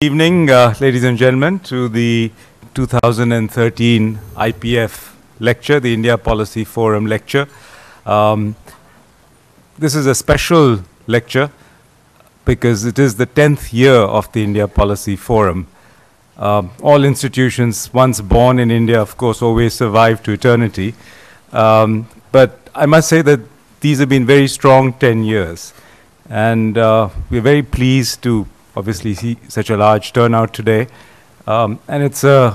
Evening, ladies and gentlemen, to the 2013 IPF lecture, the India Policy Forum lecture. This is a special lecture because it is the 10th year of the India Policy Forum. All institutions once born in India, of course, always survive to eternity. But I must say that these have been very strong 10 years. And we're very pleased to obviously see such a large turnout today. And I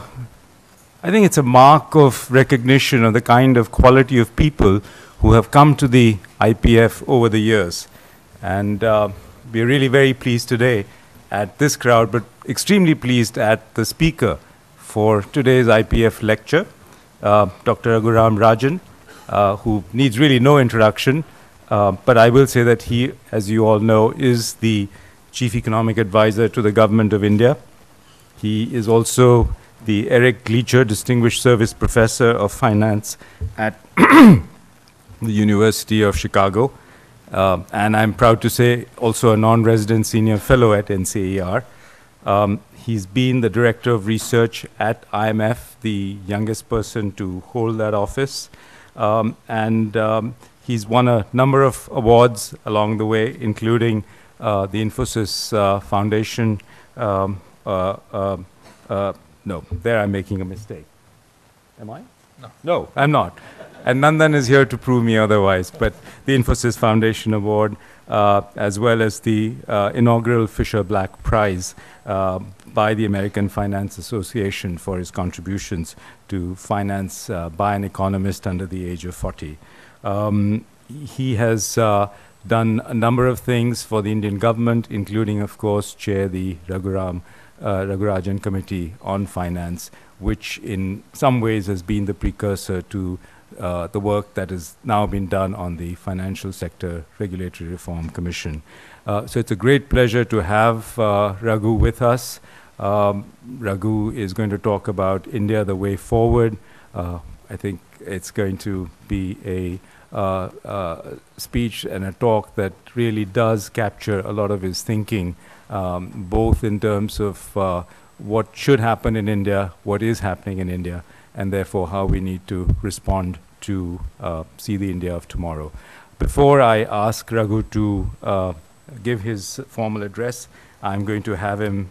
think it's a mark of recognition of the kind of quality of people who have come to the IPF over the years. And we're really very pleased today at this crowd, but extremely pleased at the speaker for today's IPF lecture, Dr. Raghuram Rajan, who needs really no introduction. But I will say that he, as you all know, is the Chief Economic Advisor to the Government of India. He is also the Eric Gleacher Distinguished Service Professor of Finance at the University of Chicago. And I'm proud to say also a non-resident senior fellow at NCER. He's been the Director of Research at IMF, the youngest person to hold that office. He's won a number of awards along the way, including the Infosys Foundation. No, there I'm making a mistake. Am I? No. No, I'm not. And Nandan is here to prove me otherwise. But the Infosys Foundation Award, as well as the inaugural Fisher Black Prize by the American Finance Association for his contributions to finance by an economist under the age of 40. He has done a number of things for the Indian government, including, of course, chair the Rajan Committee on Finance, which in some ways has been the precursor to the work that has now been done on the Financial Sector Regulatory Reform Commission. So it's a great pleasure to have Raghu with us. Raghu is going to talk about India, the way forward. I think it's going to be a speech and a talk that really does capture a lot of his thinking, both in terms of what should happen in India, what is happening in India, and therefore how we need to respond to see the India of tomorrow. Before I ask Raghu to give his formal address, I'm going to have him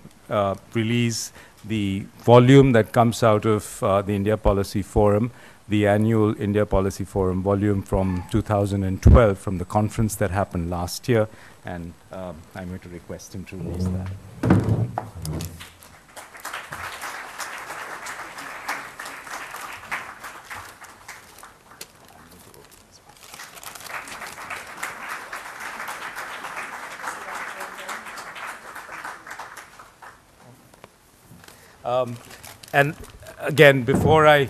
release the volume that comes out of the India Policy Forum, the annual India Policy Forum volume from 2012, from the conference that happened last year, and I'm going to request him to release that. And again, before I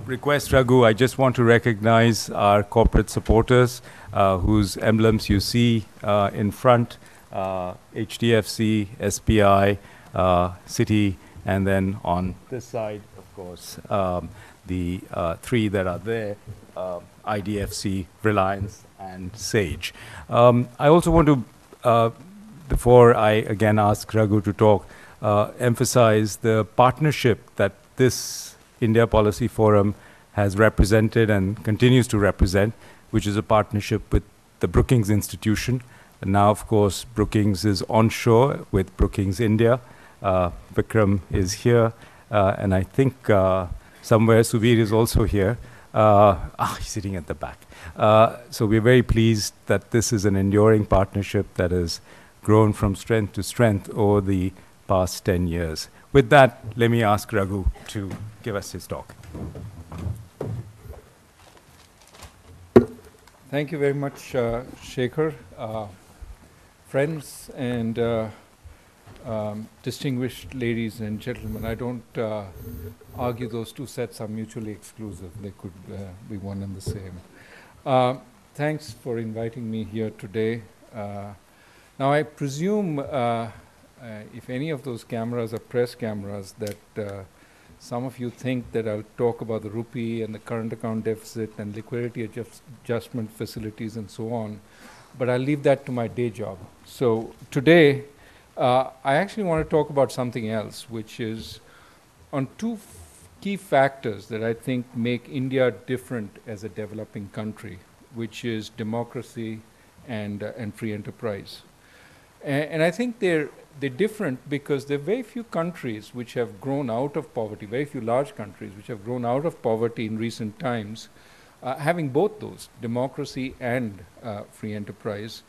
request Raghu, I just want to recognize our corporate supporters, whose emblems you see in front, HDFC, SBI, Citi, and then on this side, of course, the three that are there, IDFC, Reliance, and Sage. I also want to, before I again ask Raghu to talk, emphasize the partnership that this India Policy Forum has represented and continues to represent, which is a partnership with the Brookings Institution. And now, of course, Brookings is onshore with Brookings India. Vikram is here, and I think somewhere Suvir is also here. He's sitting at the back. So we're very pleased that this is an enduring partnership that has grown from strength to strength over the past 10 years. With that, let me ask Raghu to give us his talk. Thank you very much, Shekhar. Friends and distinguished ladies and gentlemen, I don't argue those two sets are mutually exclusive. They could be one and the same. Thanks for inviting me here today. Now, I presume if any of those cameras are press cameras, that some of you think that I'll talk about the rupee and the current account deficit and liquidity adjustment facilities and so on, but I'll leave that to my day job. So today, I actually want to talk about something else, which is on two key factors that I think make India different as a developing country, which is democracy and free enterprise. And I think they're different because there are very few countries which have grown out of poverty, very few large countries which have grown out of poverty in recent times, having both those, democracy and free enterprise.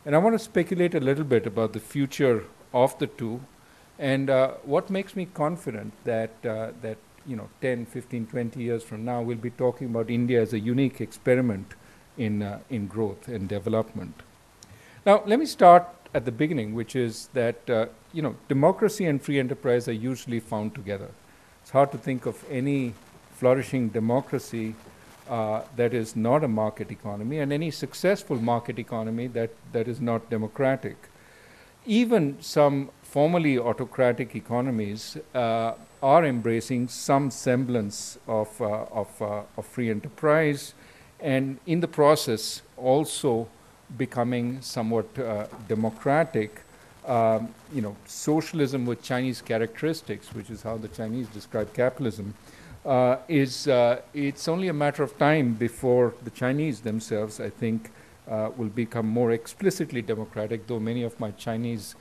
And I want to speculate a little bit about the future of the two and what makes me confident that, 10, 15, 20 years from now, we'll be talking about India as a unique experiment in growth and development. Now, let me start at the beginning, which is that democracy and free enterprise are usually found together. It's hard to think of any flourishing democracy that is not a market economy, and any successful market economy that is not democratic. Even some formerly autocratic economies are embracing some semblance of free enterprise, and in the process also becoming somewhat democratic. Socialism with Chinese characteristics, which is how the Chinese describe capitalism, it's only a matter of time before the Chinese themselves, I think, will become more explicitly democratic, though many of my Chinese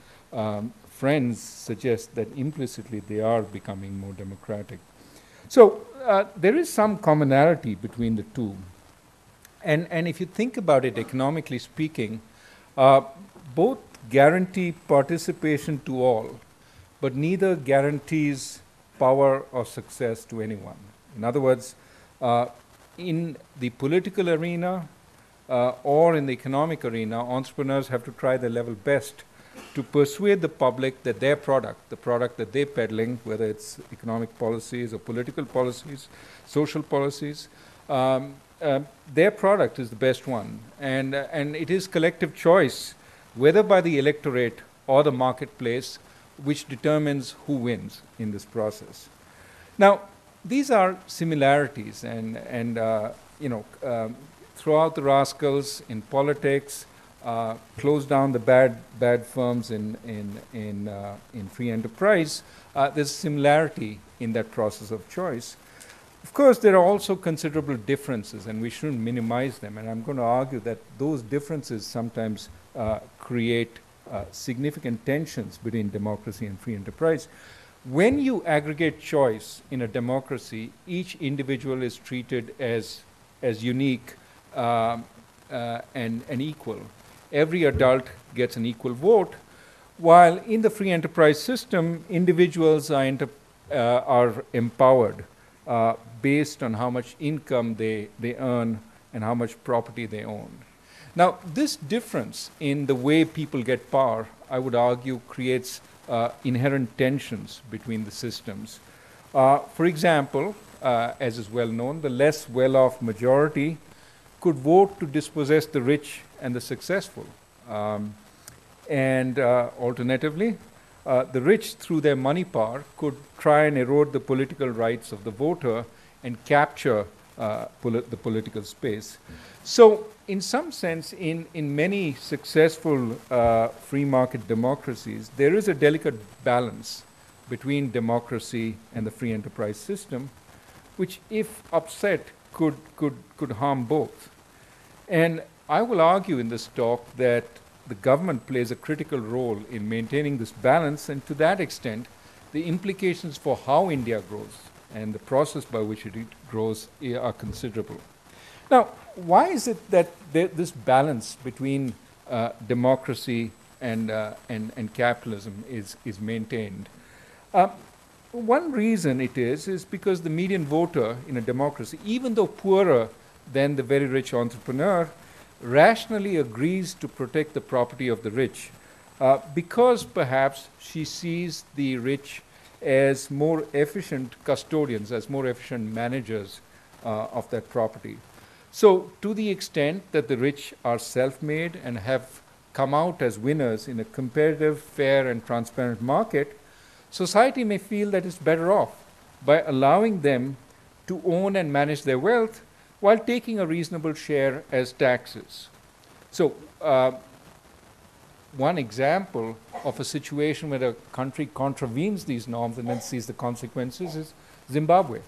friends suggest that implicitly they are becoming more democratic. So there is some commonality between the two. And if you think about it economically speaking, both guarantee participation to all, but neither guarantees power or success to anyone. In other words, in the political arena or in the economic arena, entrepreneurs have to try their level best to persuade the public that their product, the product that they're peddling, whether it's economic policies or political policies, social policies, their product is the best one. And it is collective choice, whether by the electorate or the marketplace, which determines who wins in this process. Now, these are similarities, and throughout the rascals in politics, close down the bad firms in free enterprise, there's similarity in that process of choice. Of course, there are also considerable differences, and we shouldn't minimize them. And I'm going to argue that those differences sometimes create significant tensions between democracy and free enterprise. When you aggregate choice in a democracy, each individual is treated as unique and equal. Every adult gets an equal vote, while in the free enterprise system, individuals are empowered based on how much income they earn and how much property they own. Now, this difference in the way people get power, I would argue, creates inherent tensions between the systems. For example, as is well known, the less well-off majority could vote to dispossess the rich and the successful. Alternatively, the rich, through their money power, could try and erode the political rights of the voter and capture the political space. So, in some sense, in many successful free market democracies, there is a delicate balance between democracy and the free enterprise system, which, if upset, could harm both. And I will argue in this talk that the government plays a critical role in maintaining this balance, and to that extent, the implications for how India grows and the process by which it grows are considerable. Now, why is it that this balance between democracy and capitalism is maintained? One reason it is because the median voter in a democracy, even though poorer than the very rich entrepreneur, rationally agrees to protect the property of the rich because perhaps she sees the rich as more efficient custodians, as more efficient managers of that property. So, to the extent that the rich are self-made and have come out as winners in a competitive, fair, and transparent market, society may feel that it's better off by allowing them to own and manage their wealth while taking a reasonable share as taxes. So, one example of a situation where a country contravenes these norms and then sees the consequences is Zimbabwe,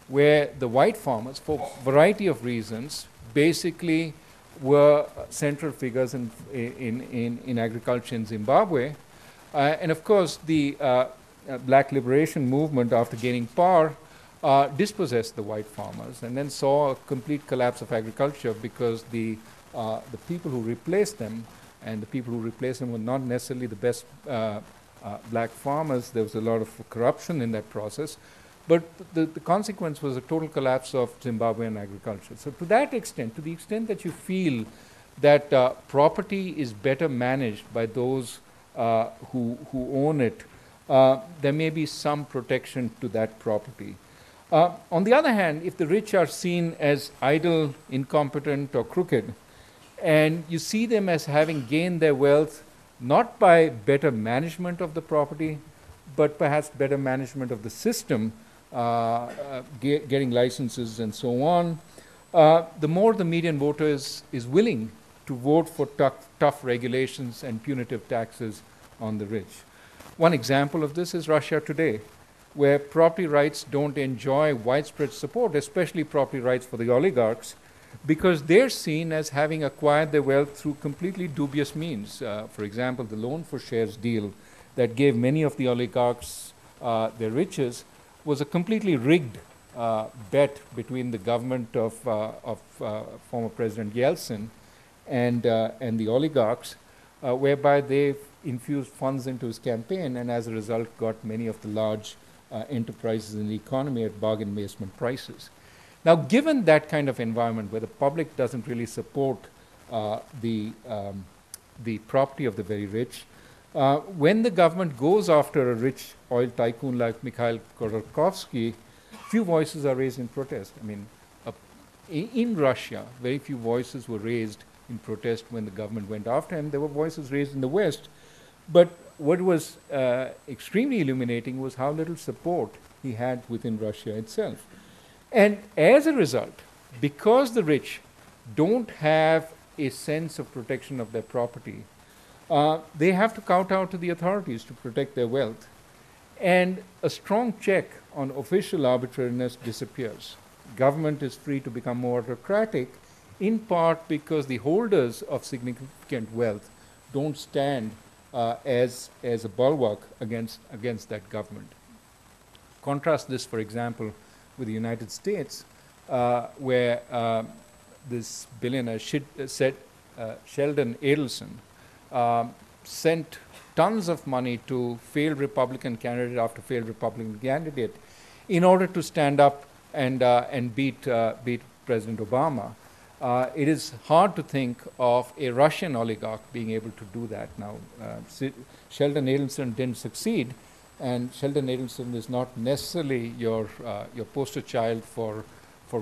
where the white farmers, for a variety of reasons, basically were central figures in agriculture in Zimbabwe. And of course, the black liberation movement, after gaining power, dispossessed the white farmers and then saw a complete collapse of agriculture because the people who replaced them, and the people who replaced them were not necessarily the best black farmers. There was a lot of corruption in that process. But the consequence was a total collapse of Zimbabwean agriculture. So to that extent, to the extent that you feel that property is better managed by those who own it, there may be some protection to that property. On the other hand, if the rich are seen as idle, incompetent, or crooked, and you see them as having gained their wealth not by better management of the property, but perhaps better management of the system, getting licenses and so on, the more the median voter is willing to vote for tough regulations and punitive taxes on the rich. One example of this is Russia today, where property rights don't enjoy widespread support, especially property rights for the oligarchs, because they're seen as having acquired their wealth through completely dubious means. For example, the loan for shares deal that gave many of the oligarchs their riches was a completely rigged bet between the government of former President Yeltsin and the oligarchs, whereby they infused funds into his campaign and as a result got many of the large enterprises in the economy at bargain basement prices. Now, given that kind of environment where the public doesn't really support the property of the very rich, when the government goes after a rich oil tycoon like Mikhail Khodorkovsky, few voices are raised in protest. I mean, in Russia, very few voices were raised in protest when the government went after him. There were voices raised in the West. But what was extremely illuminating was how little support he had within Russia itself. And as a result, because the rich don't have a sense of protection of their property, they have to kowtow to the authorities to protect their wealth. And a strong check on official arbitrariness disappears. Government is free to become more autocratic, in part because the holders of significant wealth don't stand as a bulwark against that government. Contrast this, for example, with the United States, where this billionaire Sheldon Adelson sent tons of money to failed Republican candidate after failed Republican candidate in order to stand up and beat President Obama. It is hard to think of a Russian oligarch being able to do that. Now, Sheldon Adelson didn't succeed, and Sheldon Adelson is not necessarily your poster child for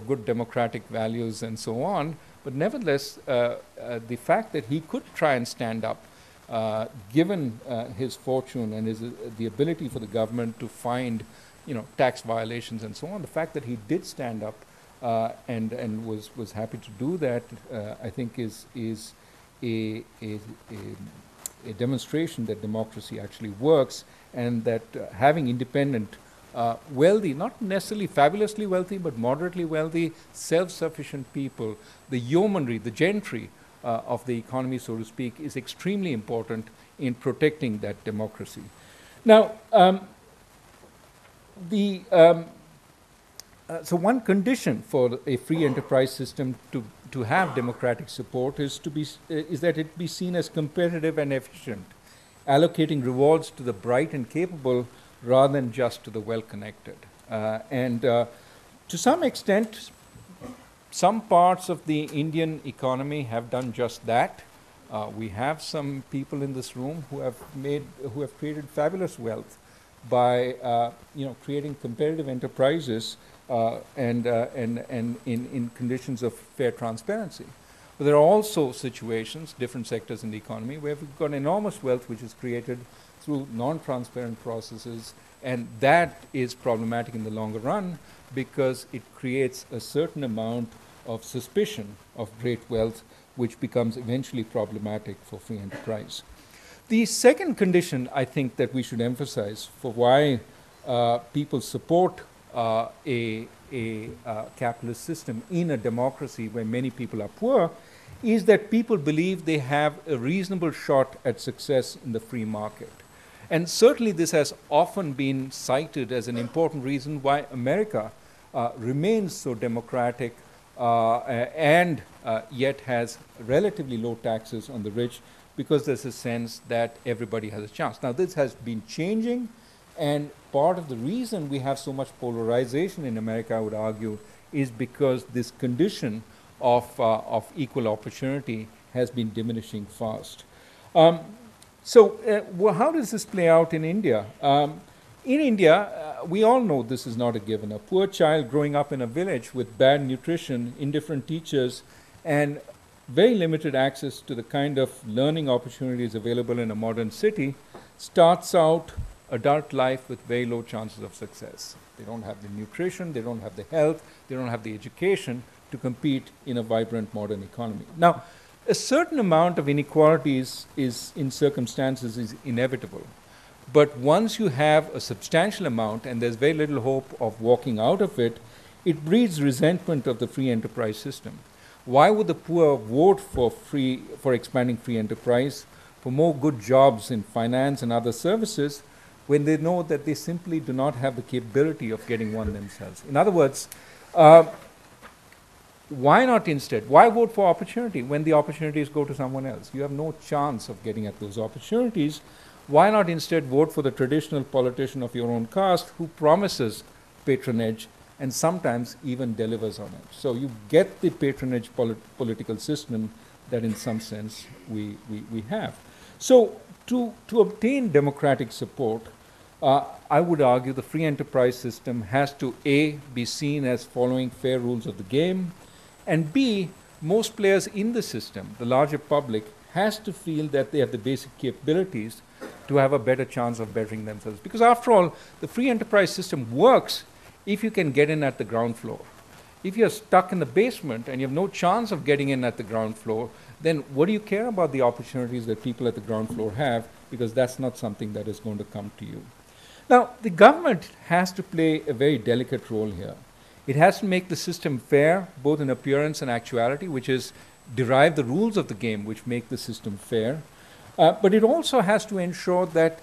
good democratic values and so on. But nevertheless, the fact that he could try and stand up, given his fortune and the ability for the government to find, tax violations and so on, the fact that he did stand up and was happy to do that, I think is a demonstration that democracy actually works, and that having independent, wealthy, not necessarily fabulously wealthy, but moderately wealthy, self-sufficient people, the yeomanry, the gentry of the economy, so to speak, is extremely important in protecting that democracy. Now, so one condition for a free enterprise system to have democratic support is that it be seen as competitive and efficient, allocating rewards to the bright and capable rather than just to the well-connected. To some extent, some parts of the Indian economy have done just that. We have some people in this room who have created fabulous wealth by creating competitive enterprises and in conditions of fair transparency. But there are also situations, different sectors in the economy, where we've got enormous wealth which is created through non-transparent processes, and that is problematic in the longer run because it creates a certain amount of suspicion of great wealth, which becomes eventually problematic for free enterprise. The second condition I think that we should emphasize for why people support a capitalist system in a democracy where many people are poor is that people believe they have a reasonable shot at success in the free market. And certainly this has often been cited as an important reason why America remains so democratic and yet has relatively low taxes on the rich, because there's a sense that everybody has a chance. Now this has been changing, and part of the reason we have so much polarization in America, I would argue, is because this condition of equal opportunity has been diminishing fast. Well, how does this play out in India? In India, we all know this is not a given. A poor child growing up in a village with bad nutrition, indifferent teachers, and very limited access to the kind of learning opportunities available in a modern city starts out adult life with very low chances of success. They don't have the nutrition, they don't have the health, they don't have the education to compete in a vibrant modern economy. Now, a certain amount of inequalities is in circumstances is inevitable. But once you have a substantial amount and there's very little hope of walking out of it, it breeds resentment of the free enterprise system. Why would the poor vote for expanding free enterprise, for more good jobs in finance and other services, when they know that they simply do not have the capability of getting one themselves? In other words, why not instead? Why vote for opportunity when the opportunities go to someone else? You have no chance of getting at those opportunities. Why not instead vote for the traditional politician of your own caste who promises patronage and sometimes even delivers on it? So you get the patronage political system that in some sense we have. So to obtain democratic support, I would argue the free enterprise system has to A, be seen as following fair rules of the game, and B, most players in the system, the larger public, has to feel that they have the basic capabilities to have a better chance of bettering themselves. Because after all, the free enterprise system works if you can get in at the ground floor. If you're stuck in the basement and you have no chance of getting in at the ground floor, then what do you care about the opportunities that people at the ground floor have? Because that's not something that is going to come to you. Now, the government has to play a very delicate role here. It has to make the system fair, both in appearance and actuality, which is derive the rules of the game which make the system fair. But it also has to ensure that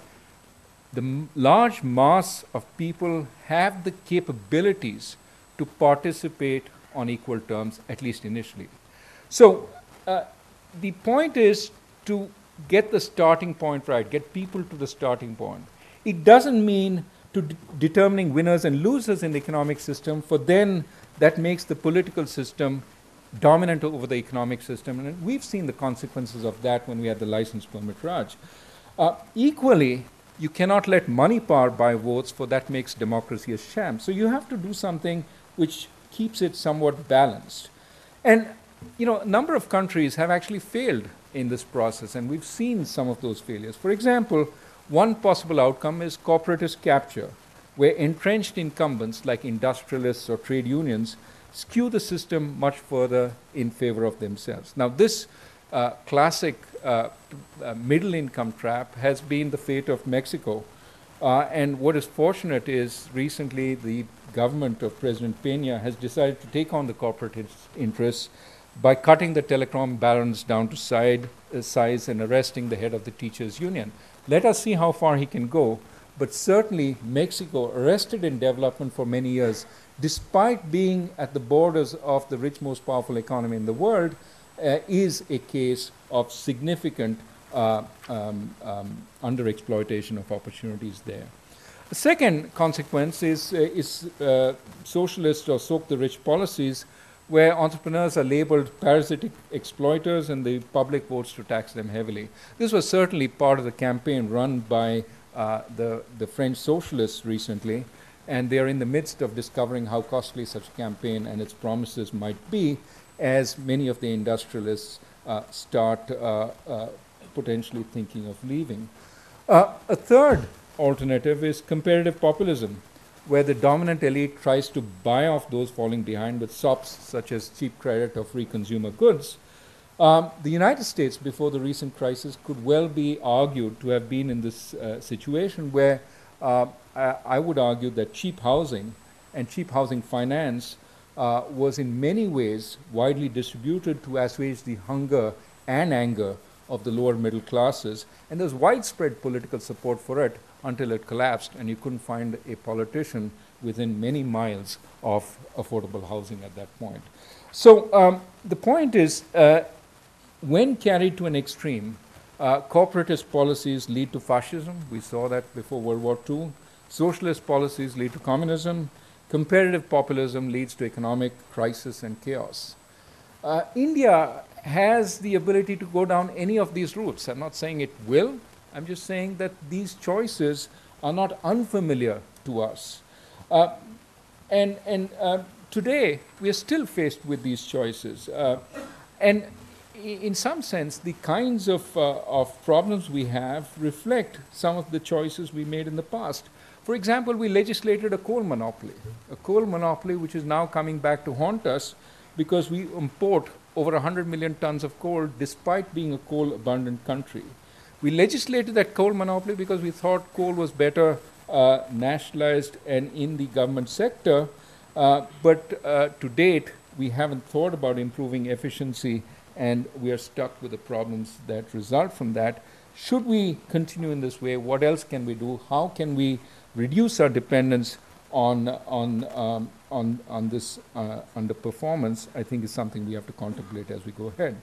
the large mass of people have the capabilities to participate on equal terms, at least initially. So the point is to get the starting point right, get people to the starting point. It doesn't mean to determining winners and losers in the economic system, for then that makes the political system dominant over the economic system. And we've seen the consequences of that when we had the license permit Raj. Equally, you cannot let money power buy votes, for that makes democracy a sham. So you have to do something which keeps it somewhat balanced. And you know, a number of countries have actually failed in this process, and we've seen some of those failures. For example, one possible outcome is corporatist capture, where entrenched incumbents like industrialists or trade unions skew the system much further in favor of themselves. Now, this classic middle income trap has been the fate of Mexico. And what is fortunate is recently the government of President Peña has decided to take on the corporate interests by cutting the telecom barons down to size and arresting the head of the teachers union. Let us see how far he can go. But certainly Mexico, arrested in development for many years, despite being at the borders of the rich, most powerful economy in the world, is a case of significant underexploitation of opportunities there. The second consequence is socialist or soak the rich policies, where entrepreneurs are labeled parasitic exploiters and the public votes to tax them heavily. This was certainly part of the campaign run by the French socialists recently, and they are in the midst of discovering how costly such a campaign and its promises might be, as many of the industrialists start potentially thinking of leaving. A third alternative is competitive populism, where the dominant elite tries to buy off those falling behind with sops such as cheap credit or free consumer goods. The United States, before the recent crisis, could well be argued to have been in this situation where I would argue that cheap housing and cheap housing finance was in many ways widely distributed to assuage the hunger and anger of the lower middle classes, and there's widespread political support for it until it collapsed, and you couldn't find a politician within many miles of affordable housing at that point. So the point is, when carried to an extreme, corporatist policies lead to fascism. We saw that before World War II. Socialist policies lead to communism. Competitive populism leads to economic crisis and chaos. India has the ability to go down any of these routes. I'm not saying it will. I'm just saying that these choices are not unfamiliar to us. Today, we are still faced with these choices. And in some sense, the kinds of problems we have reflect some of the choices we made in the past. For example, we legislated a coal monopoly which is now coming back to haunt us because we import over 100 million tons of coal despite being a coal-abundant country. We legislated that coal monopoly because we thought coal was better nationalized and in the government sector, but to date, we haven't thought about improving efficiency, and we are stuck with the problems that result from that. Should we continue in this way? What else can we do? How can we reduce our dependence on this underperformance? I think is something we have to contemplate as we go ahead.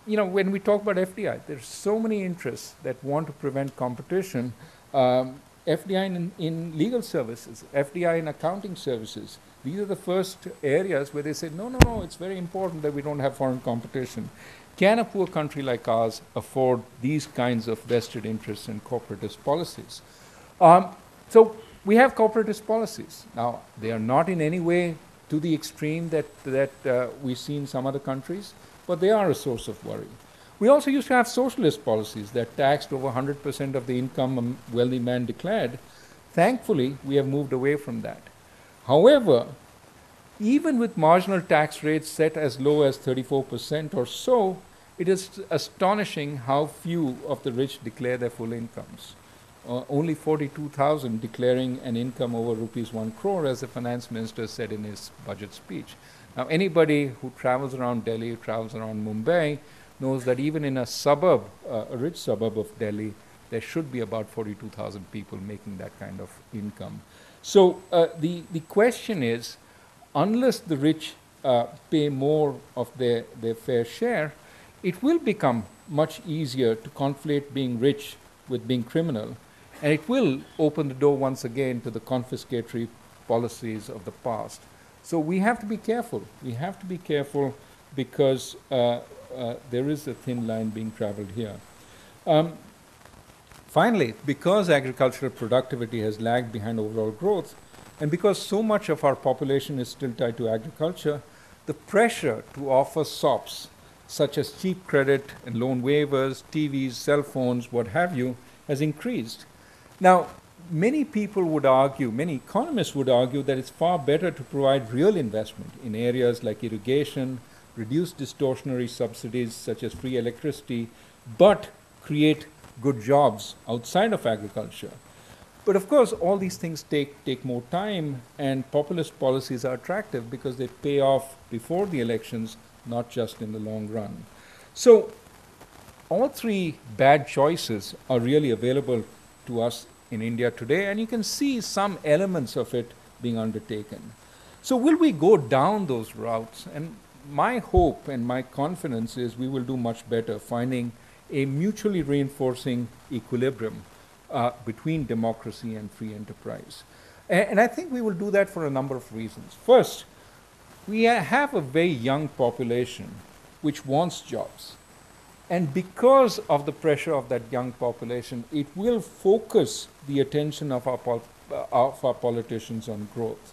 When we talk about FDI, there's so many interests that want to prevent competition. FDI in legal services, FDI in accounting services. These are the first areas where they say, no, it's very important that we don't have foreign competition. Can a poor country like ours afford these kinds of vested interests in corporatist policies? So we have corporatist policies. Now, they are not in any way to the extreme that we see in some other countries, but they are a source of worry. We also used to have socialist policies that taxed over 100% of the income a wealthy man declared. Thankfully, we have moved away from that. However, even with marginal tax rates set as low as 34% or so, it is astonishing how few of the rich declare their full incomes. Only 42,000 declaring an income over rupees 1 crore, as the finance minister said in his budget speech. Now, anybody who travels around Delhi, who travels around Mumbai, knows that even in a suburb, a rich suburb of Delhi, there should be about 42,000 people making that kind of income. So the question is, unless the rich pay more of their fair share, it will become much easier to conflate being rich with being criminal, and it will open the door once again to the confiscatory policies of the past. So we have to be careful. We have to be careful because there is a thin line being traveled here. Finally, because agricultural productivity has lagged behind overall growth, and because so much of our population is still tied to agriculture, the pressure to offer SOPs, such as cheap credit and loan waivers, TVs, cell phones, what have you, has increased. Now, many people would argue, many economists would argue that it's far better to provide real investment in areas like irrigation, reduce distortionary subsidies such as free electricity, but create good jobs outside of agriculture. But of course, all these things take more time, and populist policies are attractive because they pay off before the elections, not just in the long run. So all three bad choices are really available to us in India today, and you can see some elements of it being undertaken. So will we go down those routes? And my hope and my confidence is we will do much better finding a mutually reinforcing equilibrium between democracy and free enterprise. And I think we will do that for a number of reasons. First, we have a very young population which wants jobs. And because of the pressure of that young population, it will focus the attention of our politicians on growth.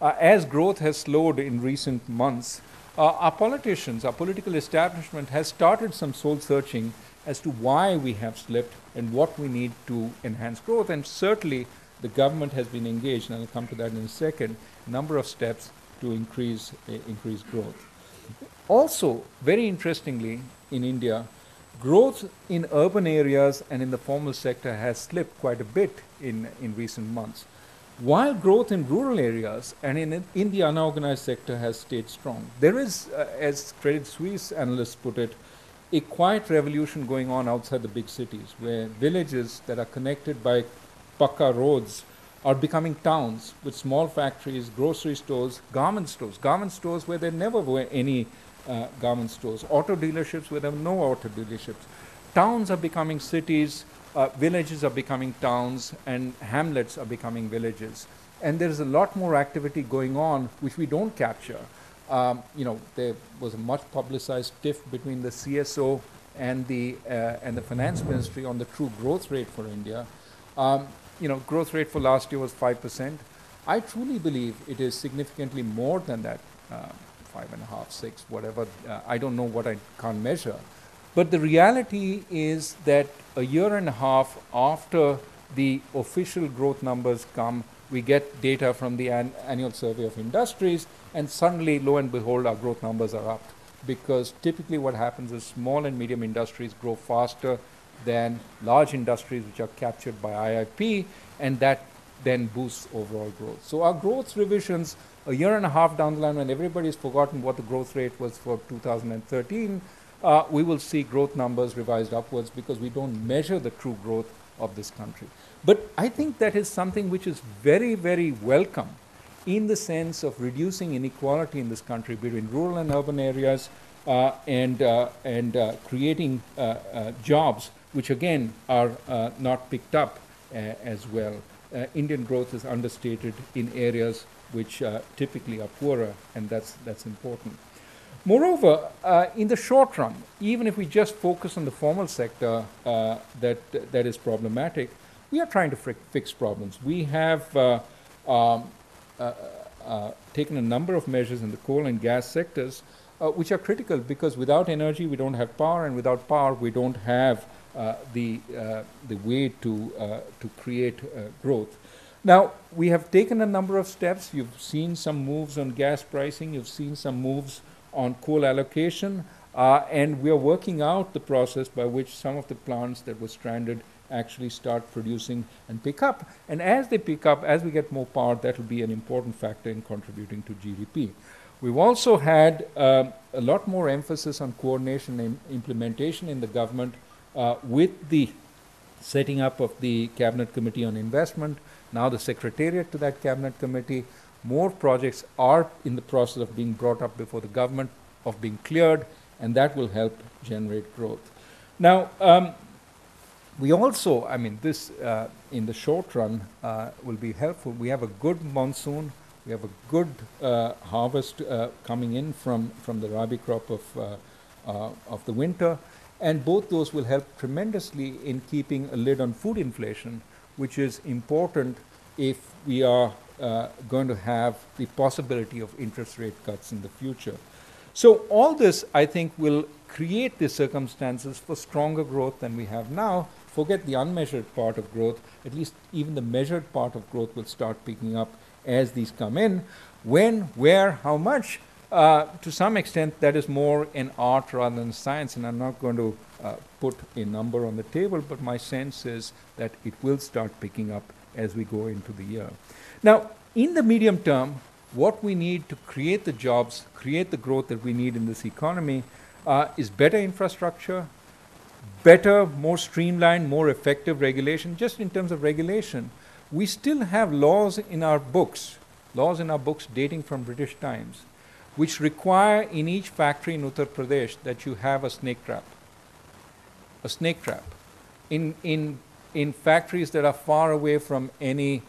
As growth has slowed in recent months, our politicians, our political establishment has started some soul searching as to why we have slipped and what we need to enhance growth. And certainly the government has been engaged, and I'll come to that in a second, a number of steps to increase growth. Also, very interestingly, in India, growth in urban areas and in the formal sector has slipped quite a bit in recent months, while growth in rural areas and in the unorganized sector has stayed strong. There is, as Credit Suisse analysts put it, a quiet revolution going on outside the big cities, where villages that are connected by pakka roads are becoming towns with small factories, grocery stores, garment stores where there never were any garment stores, auto dealerships where there were no auto dealerships. Towns are becoming cities, villages are becoming towns, and hamlets are becoming villages. And there is a lot more activity going on which we don't capture. There was a much publicized tiff between the CSO and the finance ministry on the true growth rate for India. Growth rate for last year was 5%. I truly believe it is significantly more than that, 5.5, 6, whatever. I don't know what I can't measure. But the reality is that a year and a half after the official growth numbers come, we get data from the annual survey of industries, and suddenly, lo and behold, our growth numbers are up. Because typically what happens is small and medium industries grow faster than large industries which are captured by IIP, and that then boosts overall growth. So our growth revisions a year and a half down the line, when everybody's forgotten what the growth rate was for 2013, we will see growth numbers revised upwards because we don't measure the true growth of this country. But I think that is something which is very, very welcome in the sense of reducing inequality in this country between rural and urban areas, and creating jobs which again are not picked up as well. Indian growth is understated in areas which typically are poorer, and that's important. Moreover, in the short run, even if we just focus on the formal sector that is problematic, we are trying to fix problems. We have taken a number of measures in the coal and gas sectors which are critical, because without energy we don't have power, and without power we don't have the way to create growth. Now, we have taken a number of steps. You've seen some moves on gas pricing, you've seen some moves on coal allocation, and we are working out the process by which some of the plants that were stranded actually start producing and pick up. And as they pick up, as we get more power, that will be an important factor in contributing to GDP. We've also had a lot more emphasis on coordination and implementation in the government with the setting up of the Cabinet Committee on Investment, now the Secretariat to that Cabinet Committee. More projects are in the process of being brought up before the government, of being cleared, and that will help generate growth. Now, we also, this in the short run will be helpful. We have a good monsoon. We have a good harvest coming in from the rabi crop of the winter, and both those will help tremendously in keeping a lid on food inflation, which is important if we are going to have the possibility of interest rate cuts in the future. So all this, I think, will create the circumstances for stronger growth than we have now. Forget the unmeasured part of growth. At least even the measured part of growth will start picking up as these come in. When, where, how much, to some extent that is more an art rather than science, and I'm not going to put a number on the table, but my sense is that it will start picking up as we go into the year. Now, in the medium term, what we need to create the jobs, create the growth that we need in this economy is better infrastructure, better, more streamlined, more effective regulation. Just in terms of regulation, we still have laws in our books dating from British times, which require in each factory in Uttar Pradesh that you have a snake trap. A snake trap. In factories that are far away from any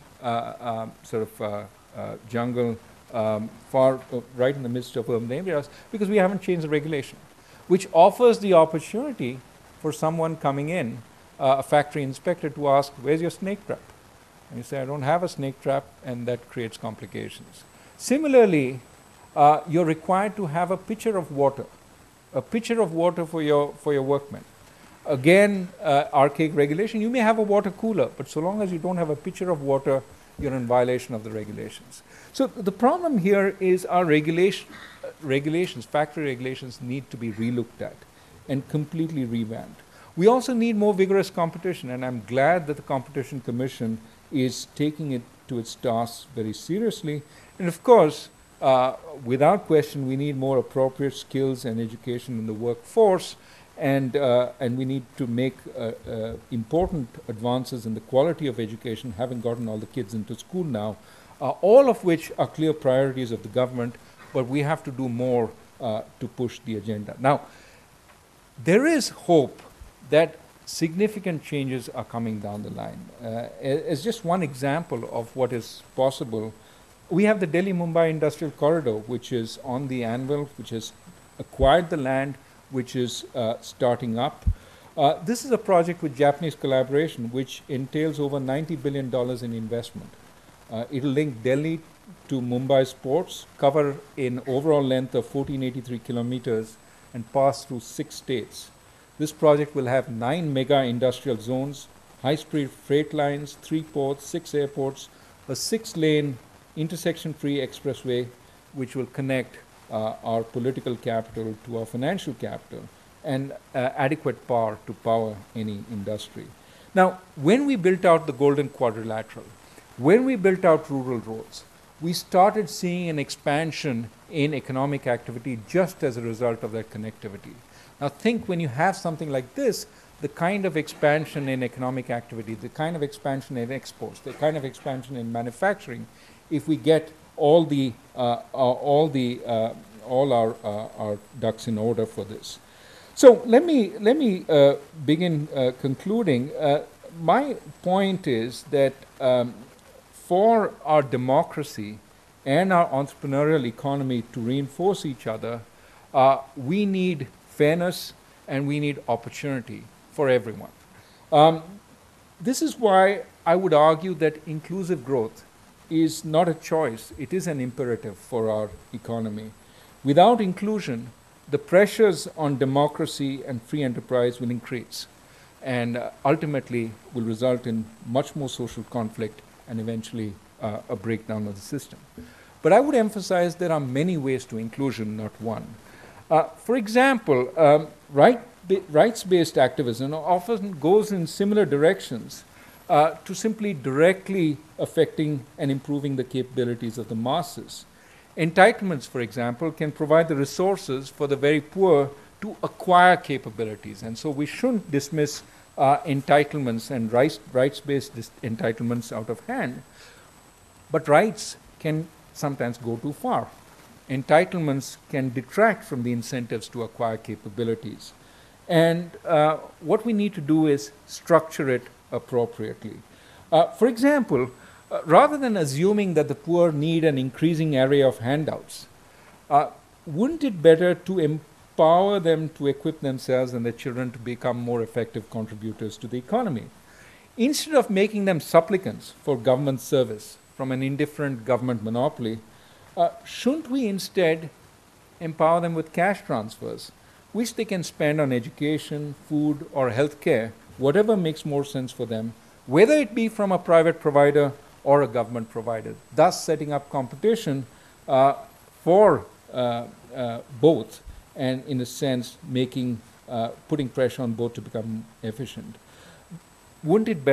jungle, right in the midst of urban areas, because we haven't changed the regulation, which offers the opportunity for someone coming in, a factory inspector, to ask, where's your snake trap? And you say, I don't have a snake trap, and that creates complications. Similarly, you're required to have a pitcher of water for your workmen. Again, archaic regulation. You may have a water cooler, but so long as you don't have a pitcher of water, you're in violation of the regulations. So the problem here is our regulations, factory regulations need to be relooked at and completely revamped. We also need more vigorous competition, and I'm glad that the Competition Commission is taking it to its task very seriously. And of course, without question, we need more appropriate skills and education in the workforce, and we need to make important advances in the quality of education, having gotten all the kids into school now, all of which are clear priorities of the government, but we have to do more to push the agenda. Now, there is hope that significant changes are coming down the line. As just one example of what is possible, we have the Delhi-Mumbai Industrial Corridor, which is on the anvil, which has acquired the land, which is starting up. This is a project with Japanese collaboration, which entails over $90 billion in investment. It'll link Delhi to Mumbai's ports, cover an overall length of 1,483 kilometers, and pass through 6 states. This project will have 9 mega industrial zones, high-speed freight lines, 3 ports, 6 airports, a 6-lane intersection-free expressway, which will connect our political capital to our financial capital, and adequate power to power any industry. Now, when we built out the Golden Quadrilateral, when we built out rural roads, we started seeing an expansion in economic activity just as a result of that connectivity. Now think, when you have something like this, the kind of expansion in economic activity, the kind of expansion in exports, the kind of expansion in manufacturing, if we get all our ducks in order for this. So let me begin concluding. My point is that for our democracy and our entrepreneurial economy to reinforce each other, we need fairness and we need opportunity for everyone. This is why I would argue that inclusive growth is not a choice, it is an imperative for our economy. Without inclusion, the pressures on democracy and free enterprise will increase, and ultimately will result in much more social conflict and eventually a breakdown of the system. But I would emphasize there are many ways to inclusion, not one. For example, rights-based activism often goes in similar directions to simply directly affecting and improving the capabilities of the masses. Entitlements, for example, can provide the resources for the very poor to acquire capabilities. And so we shouldn't dismiss entitlements and rights-based entitlements out of hand. But rights can sometimes go too far. Entitlements can detract from the incentives to acquire capabilities. And what we need to do is structure it appropriately. For example, rather than assuming that the poor need an increasing array of handouts, wouldn't it better to empower them to equip themselves and their children to become more effective contributors to the economy? Instead of making them supplicants for government service from an indifferent government monopoly, shouldn't we instead empower them with cash transfers, which they can spend on education, food, or health care, whatever makes more sense for them, whether it be from a private provider or a government provider, thus setting up competition for both, and in a sense putting pressure on both to become efficient. Wouldn't it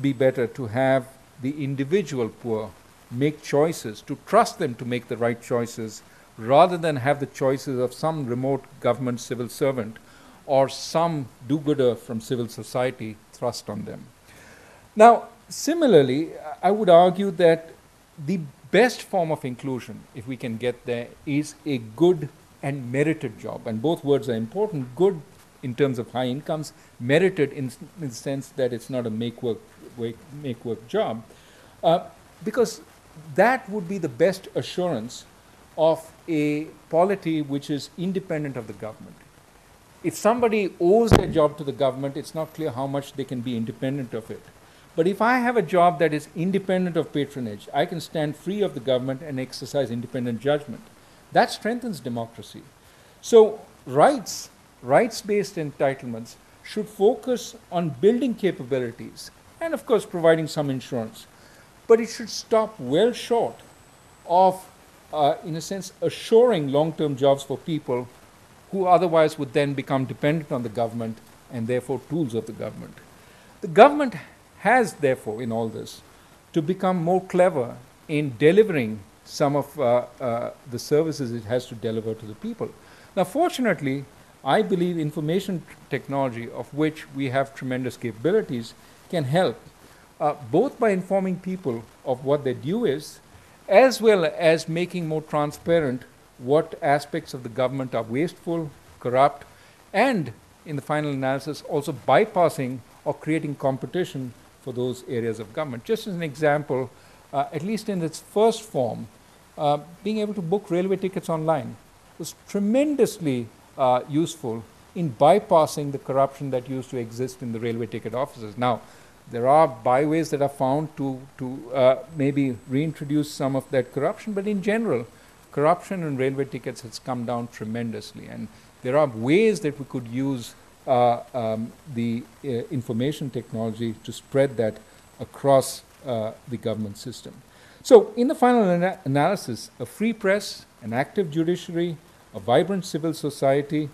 be better to have the individual poor make choices, to trust them to make the right choices, rather than have the choices of some remote government civil servant or some do-gooder from civil society thrust on them? Now, similarly, I would argue that the best form of inclusion, if we can get there, is a good and merited job. And both words are important. Good in terms of high incomes, merited in the sense that it's not a make-work job. Because that would be the best assurance of a polity which is independent of the government. If somebody owes their job to the government, it's not clear how much they can be independent of it. But if I have a job that is independent of patronage, I can stand free of the government and exercise independent judgment. That strengthens democracy. So rights-based entitlements should focus on building capabilities and, of course, providing some insurance. but it should stop well short of, in a sense, assuring long-term jobs for people who otherwise would then become dependent on the government and therefore tools of the government. The government has, therefore, in all this, to become more clever in delivering some of the services it has to deliver to the people. Now, fortunately, I believe information technology, of which we have tremendous capabilities, can help, both by informing people of what their due is, as well as making more transparent what aspects of the government are wasteful, corrupt, and, in the final analysis, also bypassing or creating competition for those areas of government. Just as an example, at least in its first form, being able to book railway tickets online was tremendously useful in bypassing the corruption that used to exist in the railway ticket offices. Now, there are byways that are found to maybe reintroduce some of that corruption, but in general, corruption in railway tickets has come down tremendously, and there are ways that we could use the information technology to spread that across the government system. So, in the final analysis, a free press, an active judiciary, a vibrant civil society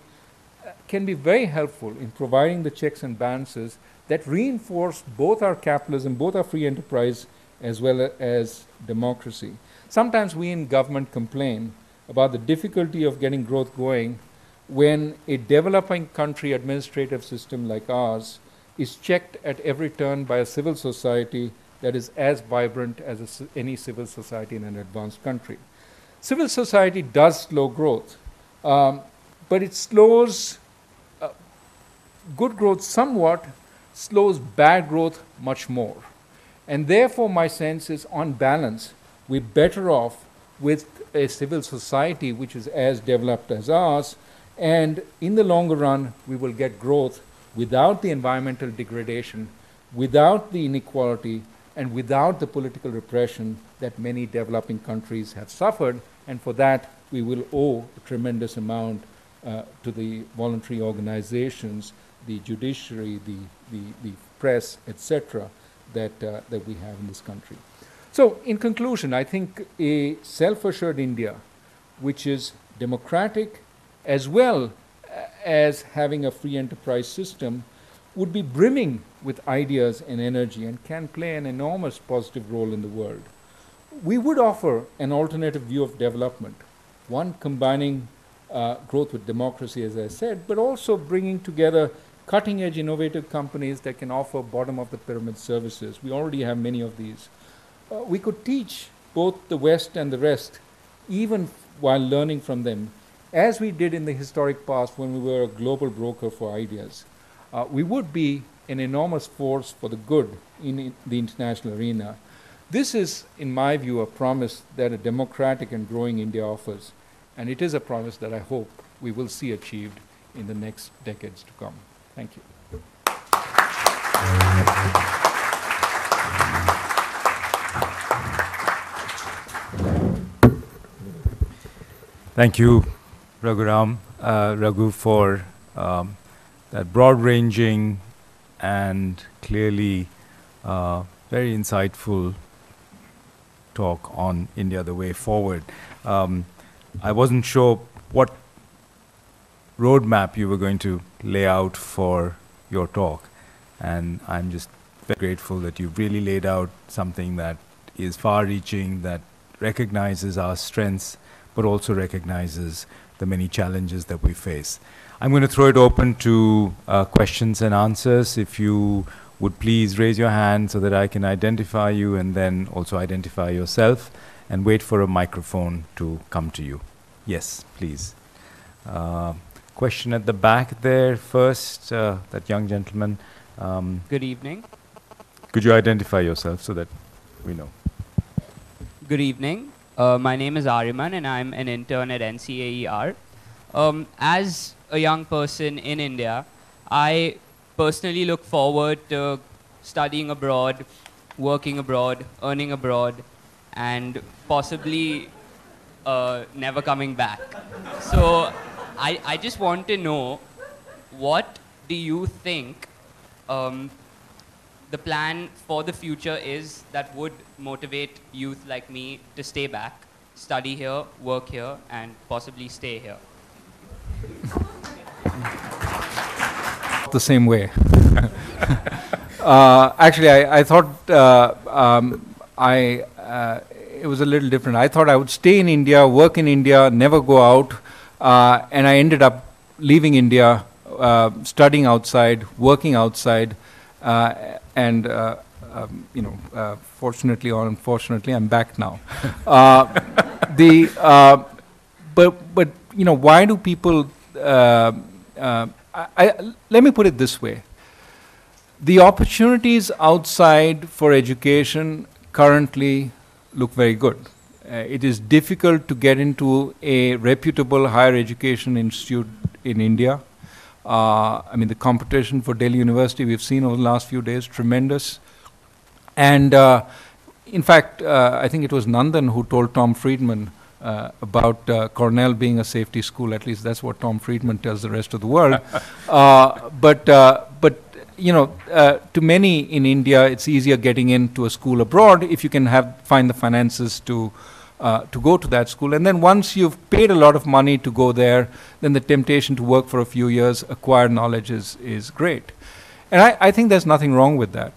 can be very helpful in providing the checks and balances that reinforce both our capitalism, both our free enterprise, as well as democracy. Sometimes we in government complain about the difficulty of getting growth going when a developing country administrative system like ours is checked at every turn by a civil society that is as vibrant as any civil society in an advanced country. Civil society does slow growth, but it slows good growth somewhat, slows bad growth much more. And therefore, my sense is, on balance, we're better off with a civil society which is as developed as ours, and in the longer run, we will get growth without the environmental degradation, without the inequality, and without the political repression that many developing countries have suffered, and for that, we will owe a tremendous amount to the voluntary organizations, the judiciary, the press, etc., that we have in this country. So, in conclusion, I think a self-assured India, which is democratic as well as having a free enterprise system, would be brimming with ideas and energy and can play an enormous positive role in the world. We would offer an alternative view of development, one combining growth with democracy, as I said, but also bringing together cutting-edge innovative companies that can offer bottom-of-the-pyramid services. We already have many of these. We could teach both the West and the rest, even while learning from them, as we did in the historic past when we were a global broker for ideas. We would be an enormous force for the good in the international arena. This is, in my view, a promise that a democratic and growing India offers, and it is a promise that I hope we will see achieved in the next decades to come. Thank you. Thank you, Raghu, for that broad-ranging and clearly very insightful talk on India, the way forward. I wasn't sure what roadmap you were going to lay out for your talk, and I'm just very grateful that you've really laid out something that is far-reaching, that recognizes our strengths, but also recognizes the many challenges that we face. I'm going to throw it open to questions and answers. If you would please raise your hand so that I can identify you, and then also identify yourself, and wait for a microphone to come to you. Yes, please. Question at the back there first, that young gentleman. Good evening. Could you identify yourself so that we know? Good evening. My name is Ariman and I'm an intern at NCAER. As a young person in India, I personally look forward to studying abroad, working abroad, earning abroad, and possibly never coming back. So I just want to know, what do you think the plan for the future is that would motivate youth like me to stay back, study here, work here, and possibly stay here? The same way. Actually, I thought it was a little different. I thought I would stay in India, work in India, never go out, and I ended up leaving India, studying outside, working outside, and fortunately or unfortunately, I'm back now. But why do people? Let me put it this way. The opportunities outside for education currently look very good. It is difficult to get into a reputable higher education institute in India. The competition for Delhi University we've seen over the last few days, tremendous. And in fact, I think it was Nandan who told Tom Friedman about Cornell being a safety school. At least that's what Tom Friedman tells the rest of the world. But to many in India, it's easier getting into a school abroad if you can find the finances to go to that school. And then once you've paid a lot of money to go there, then the temptation to work for a few years, acquire knowledge is great. And I think there's nothing wrong with that.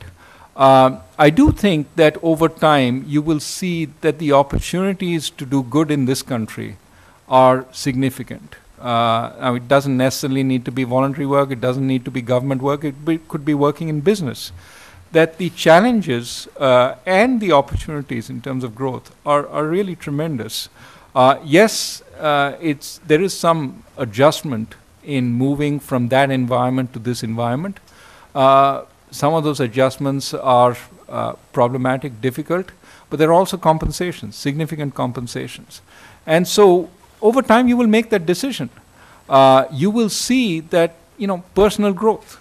I do think that over time you will see that the opportunities to do good in this country are significant. Now it doesn't necessarily need to be voluntary work, it doesn't need to be government work, it could be working in business. That the challenges and the opportunities in terms of growth are really tremendous. Yes, there is some adjustment in moving from that environment to this environment. Some of those adjustments are problematic, difficult, but there are also compensations, significant compensations. And so over time you will make that decision. You will see that, personal growth.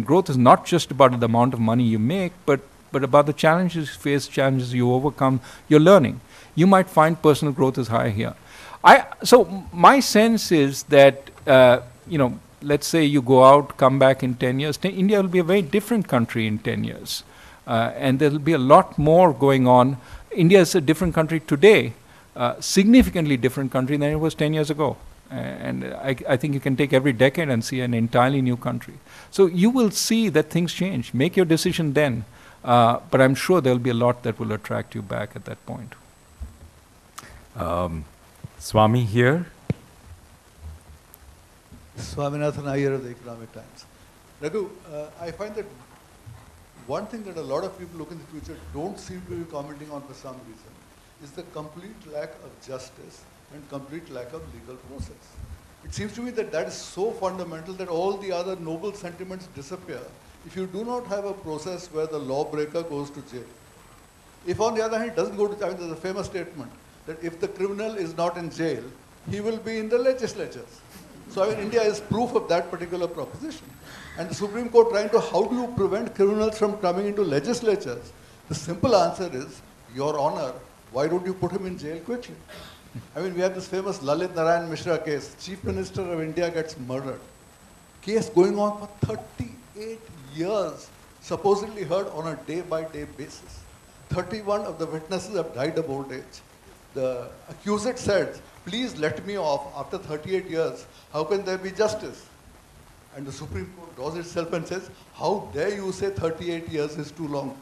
Growth is not just about the amount of money you make, but about the challenges you face, challenges you overcome, you're learning. You might find personal growth is high here. So my sense is that, let's say you go out, come back in 10 years, India will be a very different country in 10 years. And there will be a lot more going on. India is a different country today, significantly different country than it was 10 years ago. And I think you can take every decade and see an entirely new country. So you will see that things change. Make your decision then. But I'm sure there will be a lot that will attract you back at that point. Swami here. Swaminathan Iyer of the Economic Times. Raghu, I find that one thing that a lot of people look in the future don't seem to be commenting on for some reason is the complete lack of justice and complete lack of legal process. It seems to me that that is so fundamental that all the other noble sentiments disappear if you do not have a process where the lawbreaker goes to jail. If on the other hand it doesn't go to jail, there's a famous statement that if the criminal is not in jail, he will be in the legislatures. So India is proof of that particular proposition. And the Supreme Court trying to, how do you prevent criminals from coming into legislatures? The simple answer is, Your Honor, why don't you put him in jail quickly? We have this famous Lalit Narayan Mishra case. Chief Minister of India gets murdered. Case going on for 38 years, supposedly heard on a day-by-day basis. 31 of the witnesses have died of old age. The accused said, please let me off after 38 years. How can there be justice? And the Supreme Court draws itself and says, how dare you say 38 years is too long?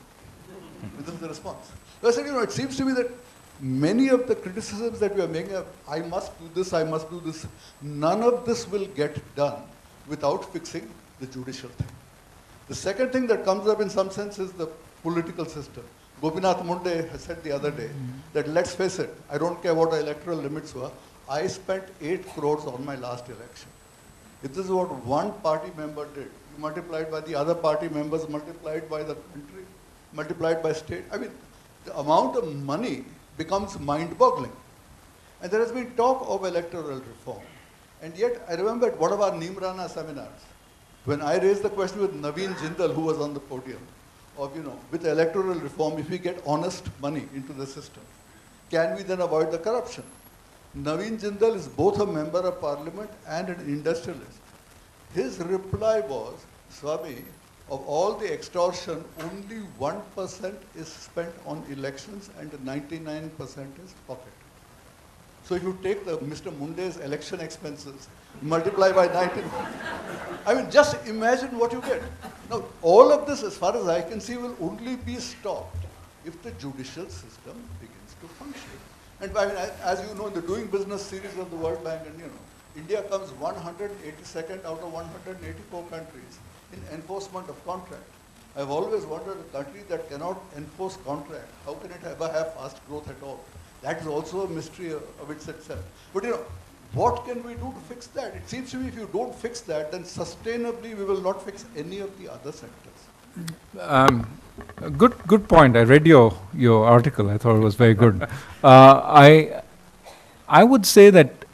This is the response. So I said, it seems to me that many of the criticisms that we are making, I must do this, I must do this, none of this will get done without fixing the judicial thing. The second thing that comes up in some sense is the political system. Gopinath Munde has said the other day that let's face it, I don't care what the electoral limits were, I spent 8 crores on my last election. If this is what one party member did, you multiplied by the other party members, multiplied by the country, multiplied by state, the amount of money becomes mind-boggling. And there has been talk of electoral reform. And yet, I remember at one of our Neemrana seminars, when I raised the question with Naveen Jindal, who was on the podium, of, with electoral reform, if we get honest money into the system, can we then avoid the corruption? Naveen Jindal is both a member of parliament and an industrialist. His reply was, Swami, of all the extortion, only 1% is spent on elections and 99% is pocket. So if you take the Mr. Munde's election expenses, multiply by 19, I mean, just imagine what you get. Now, all of this, as far as I can see, will only be stopped if the judicial system begins to function. And I mean, as you know, in the Doing Business series of the World Bank, and you know, India comes 182nd out of 184 countries in enforcement of contract. I've always wondered, a country that cannot enforce contract, how can it ever have fast growth at all? That is also a mystery of itself. But you know, what can we do to fix that? It seems to me if you don't fix that, then sustainably we will not fix any of the other sectors. Good point. I read your article. I thought it was very good. I would say that